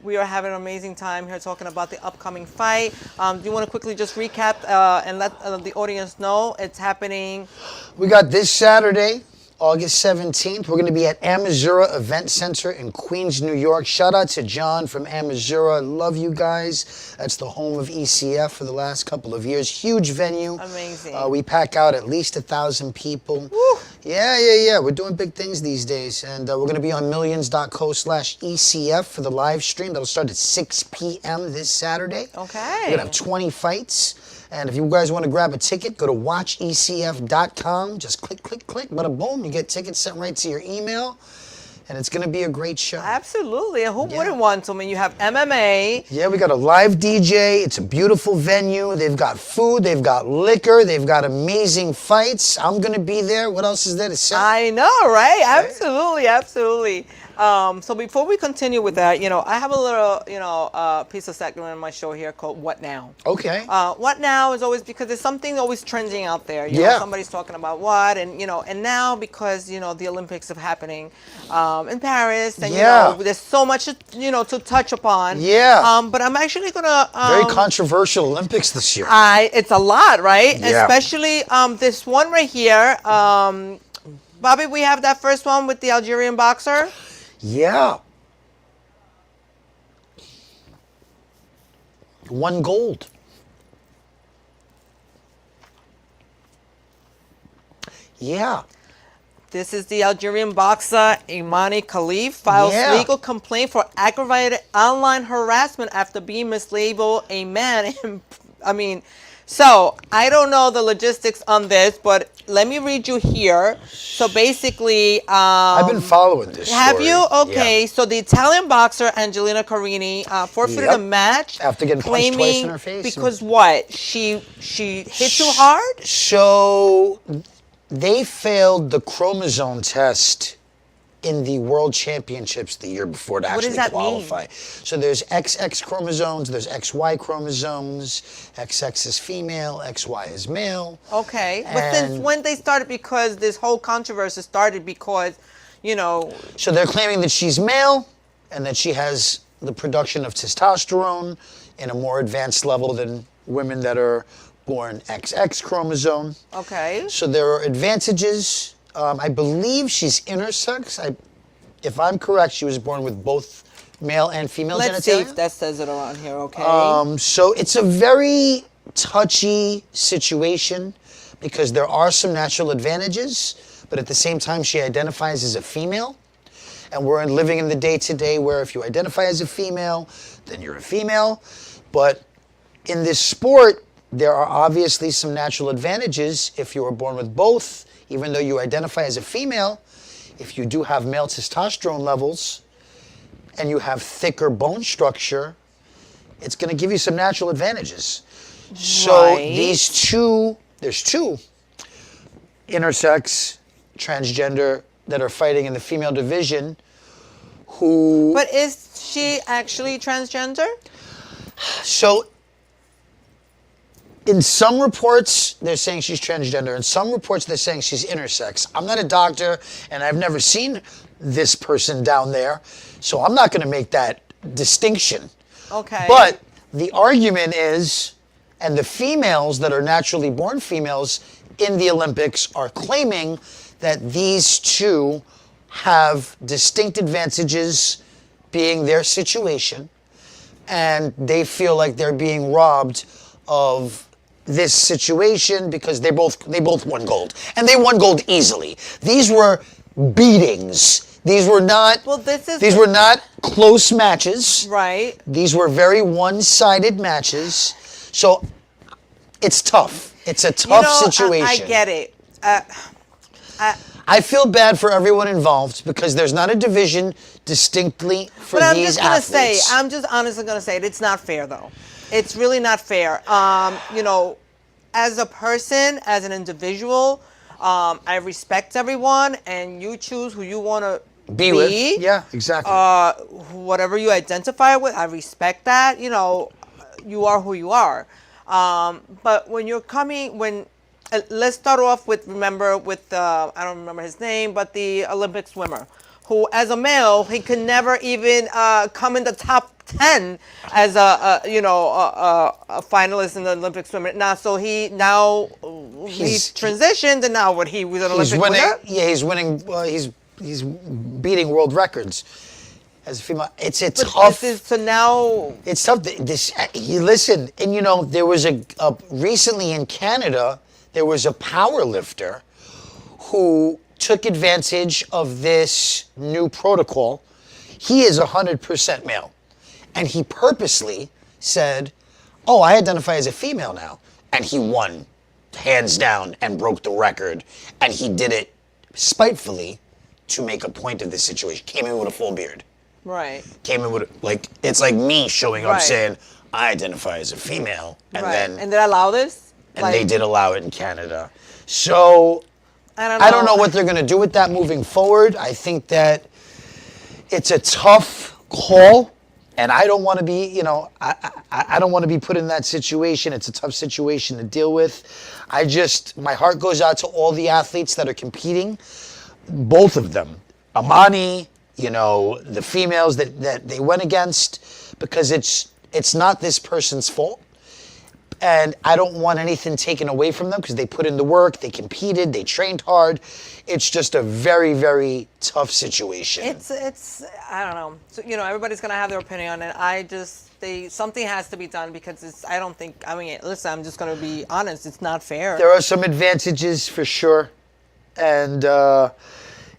S2: We are having an amazing time here talking about the upcoming fight. Do you want to quickly just recap and let the audience know it's happening?
S9: We got this Saturday, August 17th. We're going to be at Amazura Event Center in Queens, New York. Shout out to John from Amazura. Love you guys. That's the home of ECF for the last couple of years. Huge venue.
S2: Amazing.
S9: We pack out at least 1,000 people. Woo. Yeah. We're doing big things these days. And we're going to be on millions.co/ECF for the live stream. That'll start at 6 p.m. this Saturday.
S2: Okay.
S9: We're going to have 20 fights. And if you guys want to grab a ticket, go to watchecf.com. Just click, bada boom. You get tickets sent right to your email. And it's going to be a great show.
S2: Absolutely. And who wouldn't want to? I mean, you have MMA.
S9: Yeah, we got a live DJ. It's a beautiful venue. They've got food. They've got liquor. They've got amazing fights. I'm going to be there. What else is there to say?
S2: I know, right? Absolutely. So before we continue with that, I have a little, piece of segment in my show here called What Now?
S9: Okay.
S2: What Now is always because there's something always trending out there. You know, somebody's talking about what, and and now because the Olympics are happening in Paris, and there's so much to touch upon.
S9: Yeah.
S2: But I'm actually gonna
S9: very controversial Olympics this year.
S2: It's a lot, right?
S9: Yeah.
S2: Especially this one right here. Bobby, we have that first one with the Algerian boxer.
S9: Yeah. Won gold. Yeah.
S2: This is the Algerian boxer Imani Khalif files legal complaint for aggravated online harassment after being mislabeled a man. So I don't know the logistics on this, but let me read you here. So basically,
S9: I've been following this.
S2: Have
S9: story.
S2: you? Okay.
S9: Yeah.
S2: So the Italian boxer Angelina Carini forfeited a match
S9: after getting punched twice in her face.
S2: Because what? She hit too hard?
S9: So they failed the chromosome test in the World Championships the year before to actually qualify.
S2: Mean?
S9: So there's XX chromosomes, there's XY chromosomes. XX is female, XY is male.
S2: Okay. But since when they started? Because this whole controversy started because,
S9: So they're claiming that she's male and that she has the production of testosterone in a more advanced level than women that are born XX chromosome.
S2: Okay.
S9: So there are advantages. I believe she's intersex. If I'm correct, she was born with both male and female genitalia.
S2: Let's see if that says it around here, okay?
S9: So it's a very touchy situation because there are some natural advantages, but at the same time, she identifies as a female. And we're living in the day-to-day where if you identify as a female, then you're a female. But in this sport, there are obviously some natural advantages if you were born with both, even though you identify as a female. If you do have male testosterone levels and you have thicker bone structure, it's going to give you some natural advantages. So these two, there's two intersex, transgender that are fighting in the female division who...
S2: But is she actually transgender?
S9: So in some reports, they're saying she's transgender. In some reports, they're saying she's intersex. I'm not a doctor, and I've never seen this person down there, so I'm not going to make that distinction.
S2: Okay.
S9: But the argument is, and the females that are naturally born females in the Olympics are claiming that these two have distinct advantages being their situation, and they feel like they're being robbed of this situation because they both won gold, and they won gold easily. These were beatings. These were not.
S2: Well,
S9: these were not close matches.
S2: Right.
S9: These were very one-sided matches. So it's tough. It's a tough situation.
S2: I get it.
S9: I feel bad for everyone involved because there's not a division distinctly for these athletes.
S2: I'm just honestly going to say it's not fair, though. It's really not fair. As a person, as an individual, I respect everyone, and you choose who you want to be
S9: with. Yeah, exactly.
S2: Whatever you identify with, I respect that. You are who you are. But when you're coming, let's start off with, I don't remember his name, but the Olympic swimmer, who as a male, he could never even come in the top 10 as a finalist in the Olympic swimmer. He's transitioned, and now he was an Olympic winner.
S9: Yeah, he's winning. He's beating world records as a female. It's tough. It's tough. Listen, and there was recently in Canada, there was a power lifter who took advantage of this new protocol. He is 100% male. And he purposely said, oh, I identify as a female now. And he won, hands down, and broke the record. And he did it spitefully to make a point of this situation. Came in with a full beard.
S2: Right.
S9: Came in with, it's like me showing up saying, I identify as a female. And then...
S2: And they allow this?
S9: And they did allow it in Canada. So, I don't know what they're going to do with that moving forward. I think that it's a tough call. And I don't want to be, I don't want to be put in that situation. It's a tough situation to deal with. My heart goes out to all the athletes that are competing, both of them. Amani, the females that they went against, because it's not this person's fault. And I don't want anything taken away from them because they put in the work, they competed, they trained hard. It's just a very, very tough situation.
S2: It's I don't know. So, everybody's going to have their opinion, and something has to be done because listen, I'm just going to be honest, it's not fair.
S9: There are some advantages for sure, and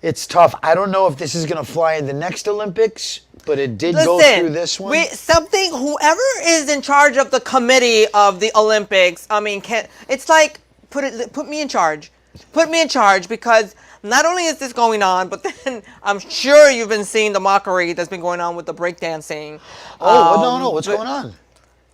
S9: it's tough. I don't know if this is going to fly in the next Olympics, but it did go through this one.
S2: Whoever is in charge of the committee of the Olympics, it's like, put me in charge. Put me in charge, because not only is this going on, but then I'm sure you've been seeing the mockery that's been going on with the breakdancing.
S9: No, what's going on?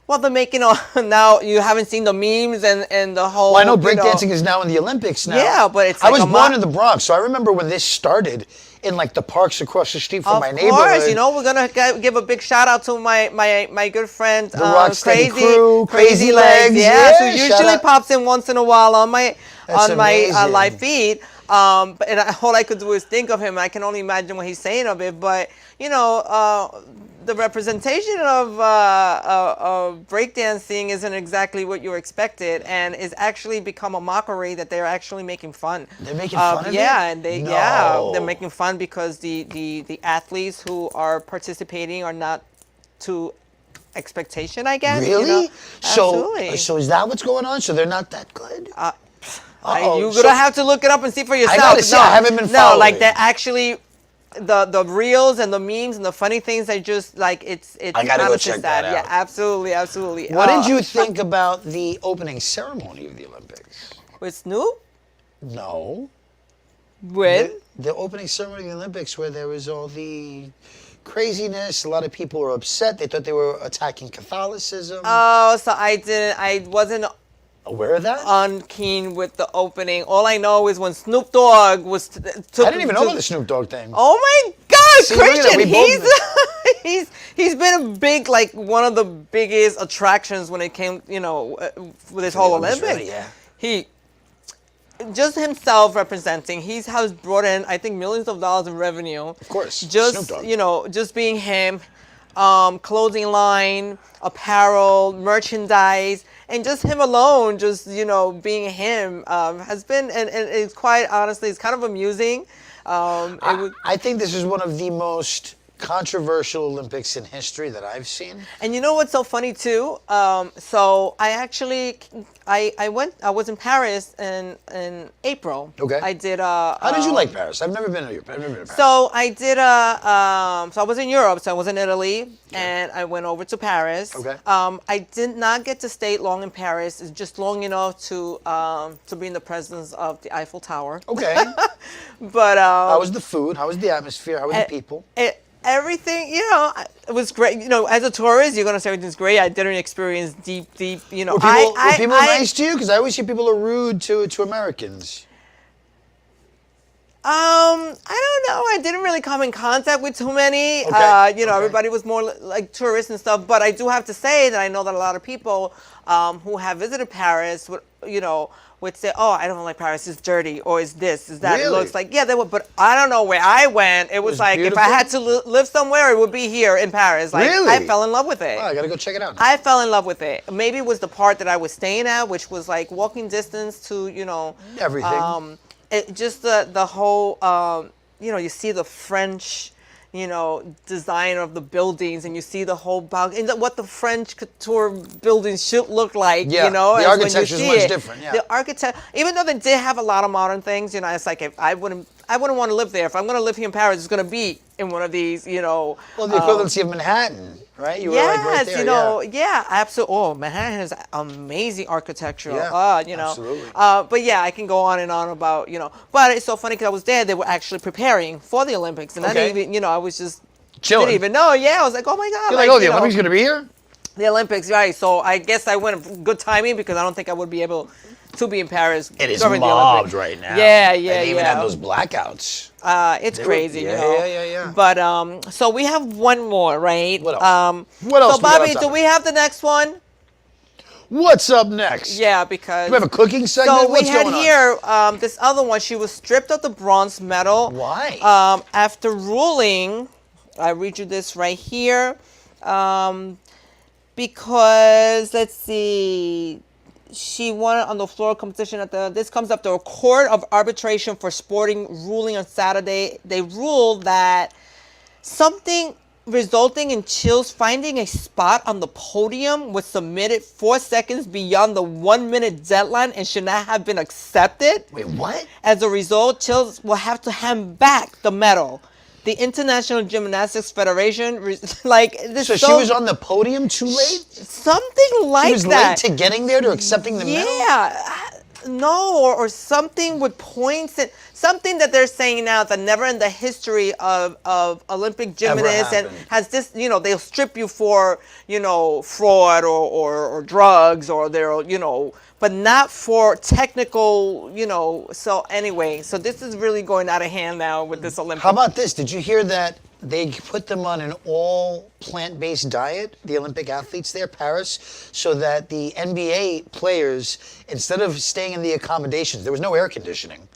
S2: Well, they're making now. You haven't seen the memes and the whole.
S9: Well, I know breakdancing is now in the Olympics now.
S2: Yeah, but it's.
S9: I was born in the Bronx, so I remember when this started in the parks across the street from my neighborhood.
S2: Of course, we're gonna give a big shout out to my good friend,
S9: the Rocksteady
S2: crew, Crazy Legs. Yeah, who usually pops in once in a while on my live feed. And all I could do is think of him. I can only imagine what he's saying of it. But the representation of breakdancing isn't exactly what you expected, and is actually become a mockery that they're actually making fun.
S9: They're making fun of it?
S2: Yeah, and they're making fun because the athletes who are participating are not to expectation, I guess.
S9: Really?
S2: Absolutely.
S9: So is that what's going on? So they're not that good?
S2: You're gonna have to look it up and see for yourself.
S9: I gotta see. I haven't been following.
S2: They're actually the reels and the memes and the funny things are just like it's.
S9: I gotta go
S2: honestly
S9: check that
S2: sad.
S9: out.
S2: Yeah, absolutely.
S9: What did you think about the opening ceremony of the Olympics?
S2: With Snoop?
S9: No.
S2: With
S9: The opening ceremony of the Olympics, where there was all the craziness. A lot of people were upset. They thought they were attacking Catholicism.
S2: Oh, so I wasn't
S9: Aware of that?
S2: on keen with the opening. All I know is when Snoop Dogg was.
S9: I didn't even know about the Snoop Dogg thing.
S2: Oh my God,
S9: See, look at that,
S2: Christian!
S9: we both-
S2: He's been a big, like one of the biggest attractions when it came, with this whole
S9: Olympics,
S2: Olympics.
S9: really, yeah.
S2: He just himself representing. He's has brought in, I think, millions of dollars in revenue.
S9: Of course,
S2: Just
S9: Snoop Dogg.
S2: just being him, clothing line, apparel, merchandise. And just him alone, just being him, has been, and it's quite honestly, it's kind of amusing.
S9: I think this is one of the most controversial Olympics in history that I've seen.
S2: And you know what's so funny too? So I actually, I was in Paris in April.
S9: Okay.
S2: I did
S9: How did you like Paris? I've never been to Europe. I've never been to Paris.
S2: So I did so I was in Europe, so I was in Italy, and I went over to Paris.
S9: Okay.
S2: I did not get to stay long in Paris. It's just long enough to be in the presence of the Eiffel Tower.
S9: Okay.
S2: But
S9: How was the food? How was the atmosphere? How were the people?
S2: Everything, it was great. As a tourist, you're gonna say everything's great. I didn't experience deep.
S9: Were people nice to you? Because I always hear people are rude to Americans.
S2: I don't know. I didn't really come in contact with too many.
S9: Okay.
S2: Everybody was more like tourists and stuff. But I do have to say that I know that a lot of people who have visited Paris would say, "Oh, I don't like Paris. It's dirty, or it's this, is that."
S9: Really?
S2: It looks like they would. But I don't know where I went. It was like
S9: beautiful?
S2: if I had to live somewhere, it would be here in Paris. Like
S9: Really?
S2: I fell in love with it.
S9: Oh, I gotta go check it out.
S2: I fell in love with it. Maybe it was the part that I was staying at, which was like walking distance to,
S9: Everything.
S2: just the whole, you see the French, design of the buildings, and you see the whole and what the French couture buildings should look like.
S9: Yeah, the
S2: as when you
S9: architecture is
S2: see
S9: much
S2: it.
S9: different, yeah.
S2: The architect, even though they did have a lot of modern things, it's like if I wouldn't want to live there. If I'm going to live here in Paris, it's going to be in one of these,
S9: Well, the equivalency of Manhattan, right? You were like right there,
S2: yeah, absolutely. Oh, Manhattan has amazing architecture.
S9: Yeah,
S2: Absolutely. But yeah, I can go on and on about, But it's so funny because I was there. They were actually preparing for the Olympics, and I didn't even, I was just
S9: chilling.
S2: Didn't even know. Yeah, I was like, oh my God.
S9: You're like, the Olympics gonna be here?
S2: The Olympics, right? So I guess I went in good timing because I don't think I would be able to be in Paris.
S9: It is
S2: during the
S9: mobbed
S2: Olympics.
S9: right now.
S2: Yeah.
S9: They even have those blackouts.
S2: It's crazy,
S9: Yeah.
S2: But so we have one more, right?
S9: What else? What else
S2: So
S9: we got
S2: Bobby,
S9: on top
S2: do
S9: of
S2: we have the next one?
S9: What's up next?
S2: Yeah, because
S9: Do we have a cooking segment?
S2: so we
S9: What's
S2: had
S9: going on?
S2: here this other one. She was stripped of the bronze medal.
S9: Why?
S2: After ruling, I read you this right here. Because let's see, she won on the floor competition this comes after a court of arbitration for sporting ruling on Saturday. They ruled that something resulting in Chills finding a spot on the podium was submitted 4 seconds beyond the 1 minute deadline and should not have been accepted.
S9: Wait, what?
S2: As a result, Chills will have to hand back the medal. The International Gymnastics Federation, this.
S9: So she was on the podium too late?
S2: Something like that.
S9: She was late to getting there to accepting the medal?
S2: Yeah. No, or something with points. Something that they're saying now that never in the history of Olympic gymnasts and has this, they'll strip you for, fraud or drugs or but not for technical, so anyway, so this is really going out of hand now with this Olympic.
S9: How about this? Did you hear that they put them on an all plant-based diet, the Olympic athletes there, Paris, so that the NBA players, instead of staying in the accommodations, there was no air conditioning.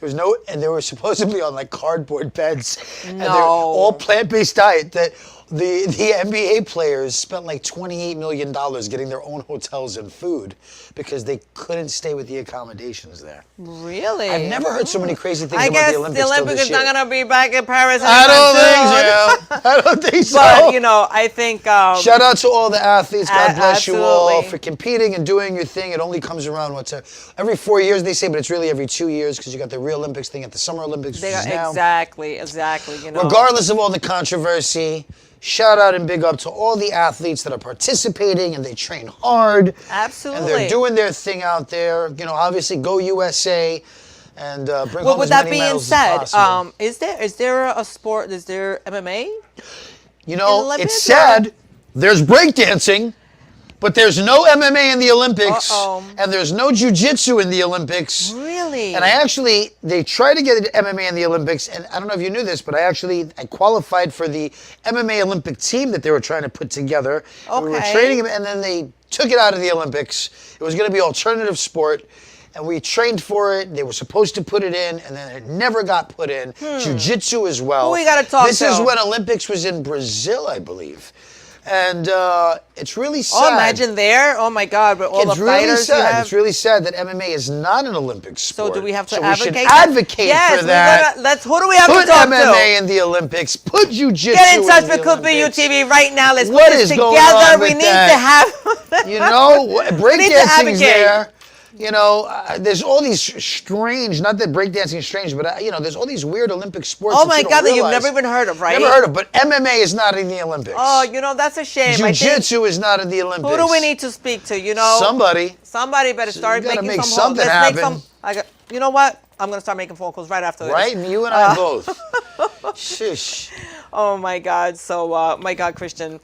S9: And they were supposedly on like cardboard beds.
S2: No.
S9: And they're all plant-based diet that The NBA players spent like $28 million getting their own hotels and food because they couldn't stay with the accommodations there.
S2: Really?
S9: I've never heard so many crazy things
S2: I
S9: about
S2: guess
S9: the Olympics.
S2: the Olympics is
S9: till this
S2: not
S9: year.
S2: going to be back in Paris
S9: I
S2: anytime
S9: don't think so. I don't think so.
S2: But, you know, I think...
S9: Shout out to all the athletes. God bless you all
S2: absolutely.
S9: for competing and doing your thing. It only comes around every 4 years, they say, but it's really every 2 years because you got the Rio Olympics thing at the Summer Olympics.
S2: They
S9: which
S2: are,
S9: is now.
S2: exactly. You know.
S9: Regardless of all the controversy, shout out and big up to all the athletes that are participating and they train hard.
S2: Absolutely.
S9: And they're doing their thing out there. You know, obviously, go USA and bring
S2: Well,
S9: home
S2: with
S9: as
S2: that
S9: many
S2: being
S9: medals
S2: said,
S9: as possible.
S2: is there a sport? Is there MMA?
S9: You know,
S2: Olympics,
S9: it's sad. There's breakdancing, but there's no MMA in the Olympics, and there's no jiu-jitsu in the Olympics.
S2: Really?
S9: And they tried to get MMA in the Olympics, and I don't know if you knew this, but I qualified for the MMA Olympic team that they were trying to put together. And we were training, and then they took it out of the Olympics. It was going to be alternative sport. And we trained for it. They were supposed to put it in, and then it never got put in. Jiu-jitsu as well.
S2: Who we got to talk to?
S9: This is when Olympics was in Brazil, I believe. And it's really sad.
S2: Oh, imagine there. Oh, my God. But all the fighters you have.
S9: It's really sad that MMA is not an Olympic sport.
S2: So do we have to
S9: so
S2: advocate?
S9: We should advocate
S2: yes,
S9: for that.
S2: Who do we have
S9: put
S2: to talk
S9: MMA
S2: to?
S9: in the Olympics. Put jiu-jitsu
S2: Get in touch
S9: the
S2: with Could Be You
S9: Olympics.
S2: TV right now. Let's
S9: What
S2: put this
S9: is going
S2: together.
S9: on
S2: We
S9: with
S2: need
S9: that?
S2: to have...
S9: You know,
S2: We need to
S9: breakdancing's
S2: advocate.
S9: there. You know, there's all these strange, not that breakdancing is strange, but, you know, there's all these weird Olympic sports
S2: Oh,
S9: that
S2: my
S9: you don't
S2: God, that you've
S9: realize.
S2: never even heard of, right?
S9: Never heard of, but MMA is not in the Olympics.
S2: Oh, you know, that's a shame. I think-
S9: Jiu-jitsu is not in the Olympics.
S2: Who do we need to speak to, you know?
S9: Somebody.
S2: Somebody better start
S9: you gotta
S2: making
S9: make
S2: some
S9: something
S2: Let's make
S9: happen.
S2: some... you know what? I'm going to start making phone calls right after this.
S9: Right? You and I both. Shush.
S2: Oh, my God. So, my God, Christian,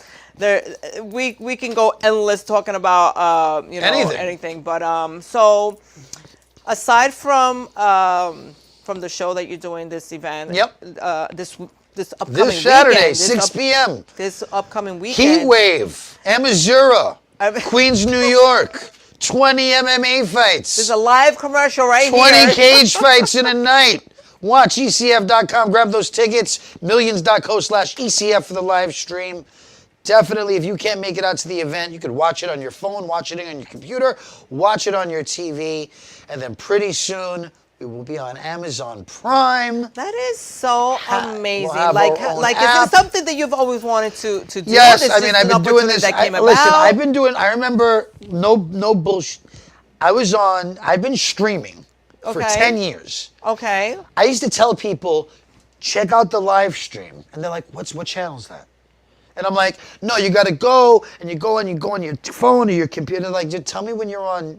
S2: we can go endless talking about, you know, anything. But, so... Aside from the show that you're doing, this event, this upcoming
S9: This Saturday,
S2: weekend,
S9: 6 p.m.
S2: This upcoming weekend,
S9: Heat Wave, Amazura, Queens, New York. 20 MMA fights.
S2: There's a live commercial right
S9: 20
S2: here.
S9: 20 cage fights in a night. Watch ECF.com. Grab those tickets. Millions.co/ECF for the live stream. Definitely, if you can't make it out to the event, you could watch it on your phone, watch it on your computer, watch it on your TV, and then pretty soon we will be on Amazon Prime.
S2: That is so amazing.
S9: We'll have
S2: Like,
S9: our own
S2: is
S9: app.
S2: it something that you've always wanted to do?
S9: Yes,
S2: This
S9: I
S2: is
S9: mean,
S2: an
S9: I've been doing
S2: opportunity
S9: this.
S2: that came
S9: Listen,
S2: about?
S9: I've been doing, I remember, no bullshit. I've been streaming for 10 years.
S2: Okay.
S9: I used to tell people, check out the live stream. And they're like, what channel is that? And I'm like, no, you got to go, and you go on your phone or your computer. Like, just tell me when you're on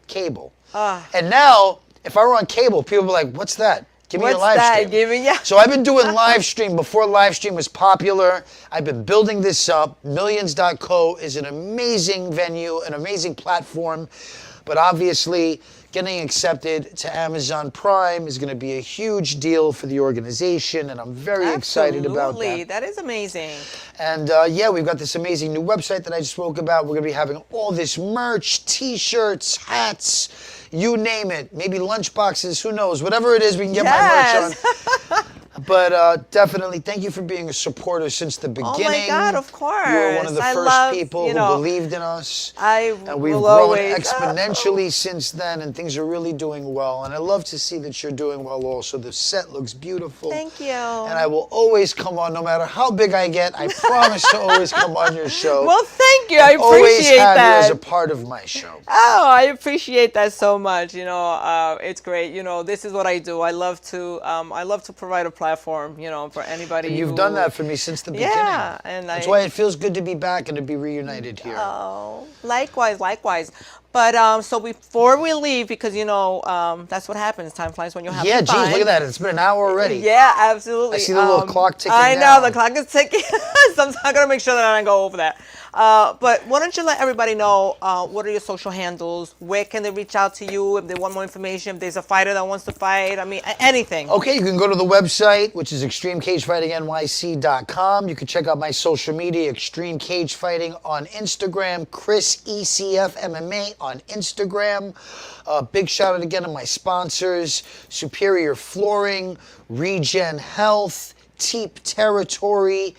S9: cable. And now, if I were on cable, people would be like, what's that? Give me your live stream.
S2: Give me, yeah.
S9: So I've been doing live stream before live stream was popular. I've been building this up. Millions.co is an amazing venue, an amazing platform. But obviously, getting accepted to Amazon Prime is going to be a huge deal for the organization, and I'm very excited about that.
S2: Absolutely. That is amazing.
S9: And yeah, we've got this amazing new website that I just spoke about. We're going to be having all this merch, t-shirts, hats, you name it. Maybe lunch boxes, who knows. Whatever it is, we can get my merch on. But definitely, thank you for being a supporter since the beginning.
S2: Oh my God, of course.
S9: You were one of the first people who believed in us. And we've grown exponentially since then, and things are really doing well. And I love to see that you're doing well also. The set looks beautiful.
S2: Thank you.
S9: And I will always come on, no matter how big I get. I promise to always come on your show.
S2: Well, thank you. I appreciate
S9: always have
S2: that.
S9: you as a part of my show.
S2: Oh, I appreciate that so much. You know, it's great. You know, this is what I do. I love to provide a platform, you know, for anybody.
S9: And you've done that for me since the beginning.
S2: Yeah, and
S9: that's why it feels good to be back and to be reunited here.
S2: Oh, likewise. But so before we leave, because you know that's what happens. Time flies when you're having fun.
S9: Yeah, geez, look at that. It's been an hour already.
S2: Yeah, absolutely.
S9: I see the little clock ticking
S2: I
S9: down.
S2: know the clock is ticking. So I'm not gonna make sure that I don't go over that. But why don't you let everybody know what are your social handles? Where can they reach out to you if they want more information? If there's a fighter that wants to fight, I mean, anything.
S9: Okay, you can go to the website, which is extremecagefightingnyc.com. You can check out my social media, Extreme Cage Fighting on Instagram, Chris ECF MMA on Instagram. Big shout out again to my sponsors, Superior Flooring, Regen Health, Teep Territory,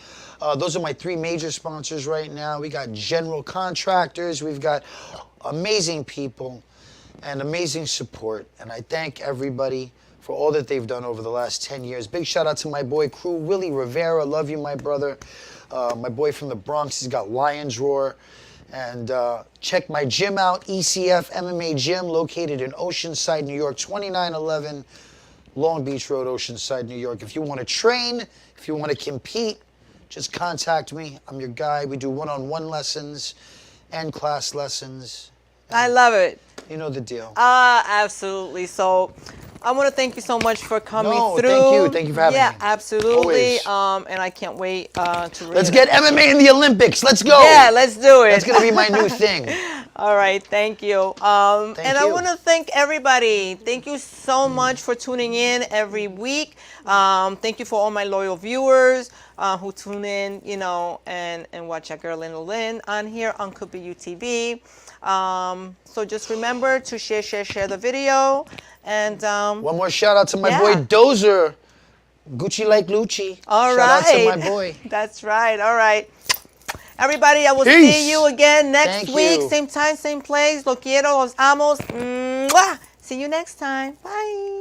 S9: Those are my 3 major sponsors right now. We got general contractors. We've got amazing people and amazing support. And I thank everybody for all that they've done over the last 10 years. Big shout out to my boy crew, Willie Rivera. Love you, my brother. My boy from the Bronx, he's got Lion's Roar. And check my gym out, ECF MMA Gym, located in Oceanside, New York, 2911 Long Beach Road, Oceanside, New York. If you want to train, if you want to compete, just contact me. I'm your guy. We do one-on-one lessons and class lessons.
S2: I love it.
S9: You know the deal.
S2: Absolutely. So I want to thank you so much for coming through.
S9: Thank you. Thank you for having me.
S2: Yeah, absolutely.
S9: Always.
S2: And I can't wait to really...
S9: Let's get MMA in the Olympics. Let's go.
S2: Yeah, let's do it.
S9: That's going to be my new thing.
S2: All right, thank you.
S9: Thank
S2: and
S9: you.
S2: I want to thank everybody. Thank you so much for tuning in every week. Thank you for all my loyal viewers who tune in, you know, and watch our girl Linda Lynn on here on Could Be You TV. So just remember to share the video. And
S9: one more shout out to my boy Dozer. Gucci like Lucci.
S2: All
S9: shout
S2: right.
S9: out to my boy.
S2: That's right. All right. Everybody, I will see you again next week.
S9: You.
S2: Same time, same place. Lo quiero, los amos. Mwah. See you next time. Bye.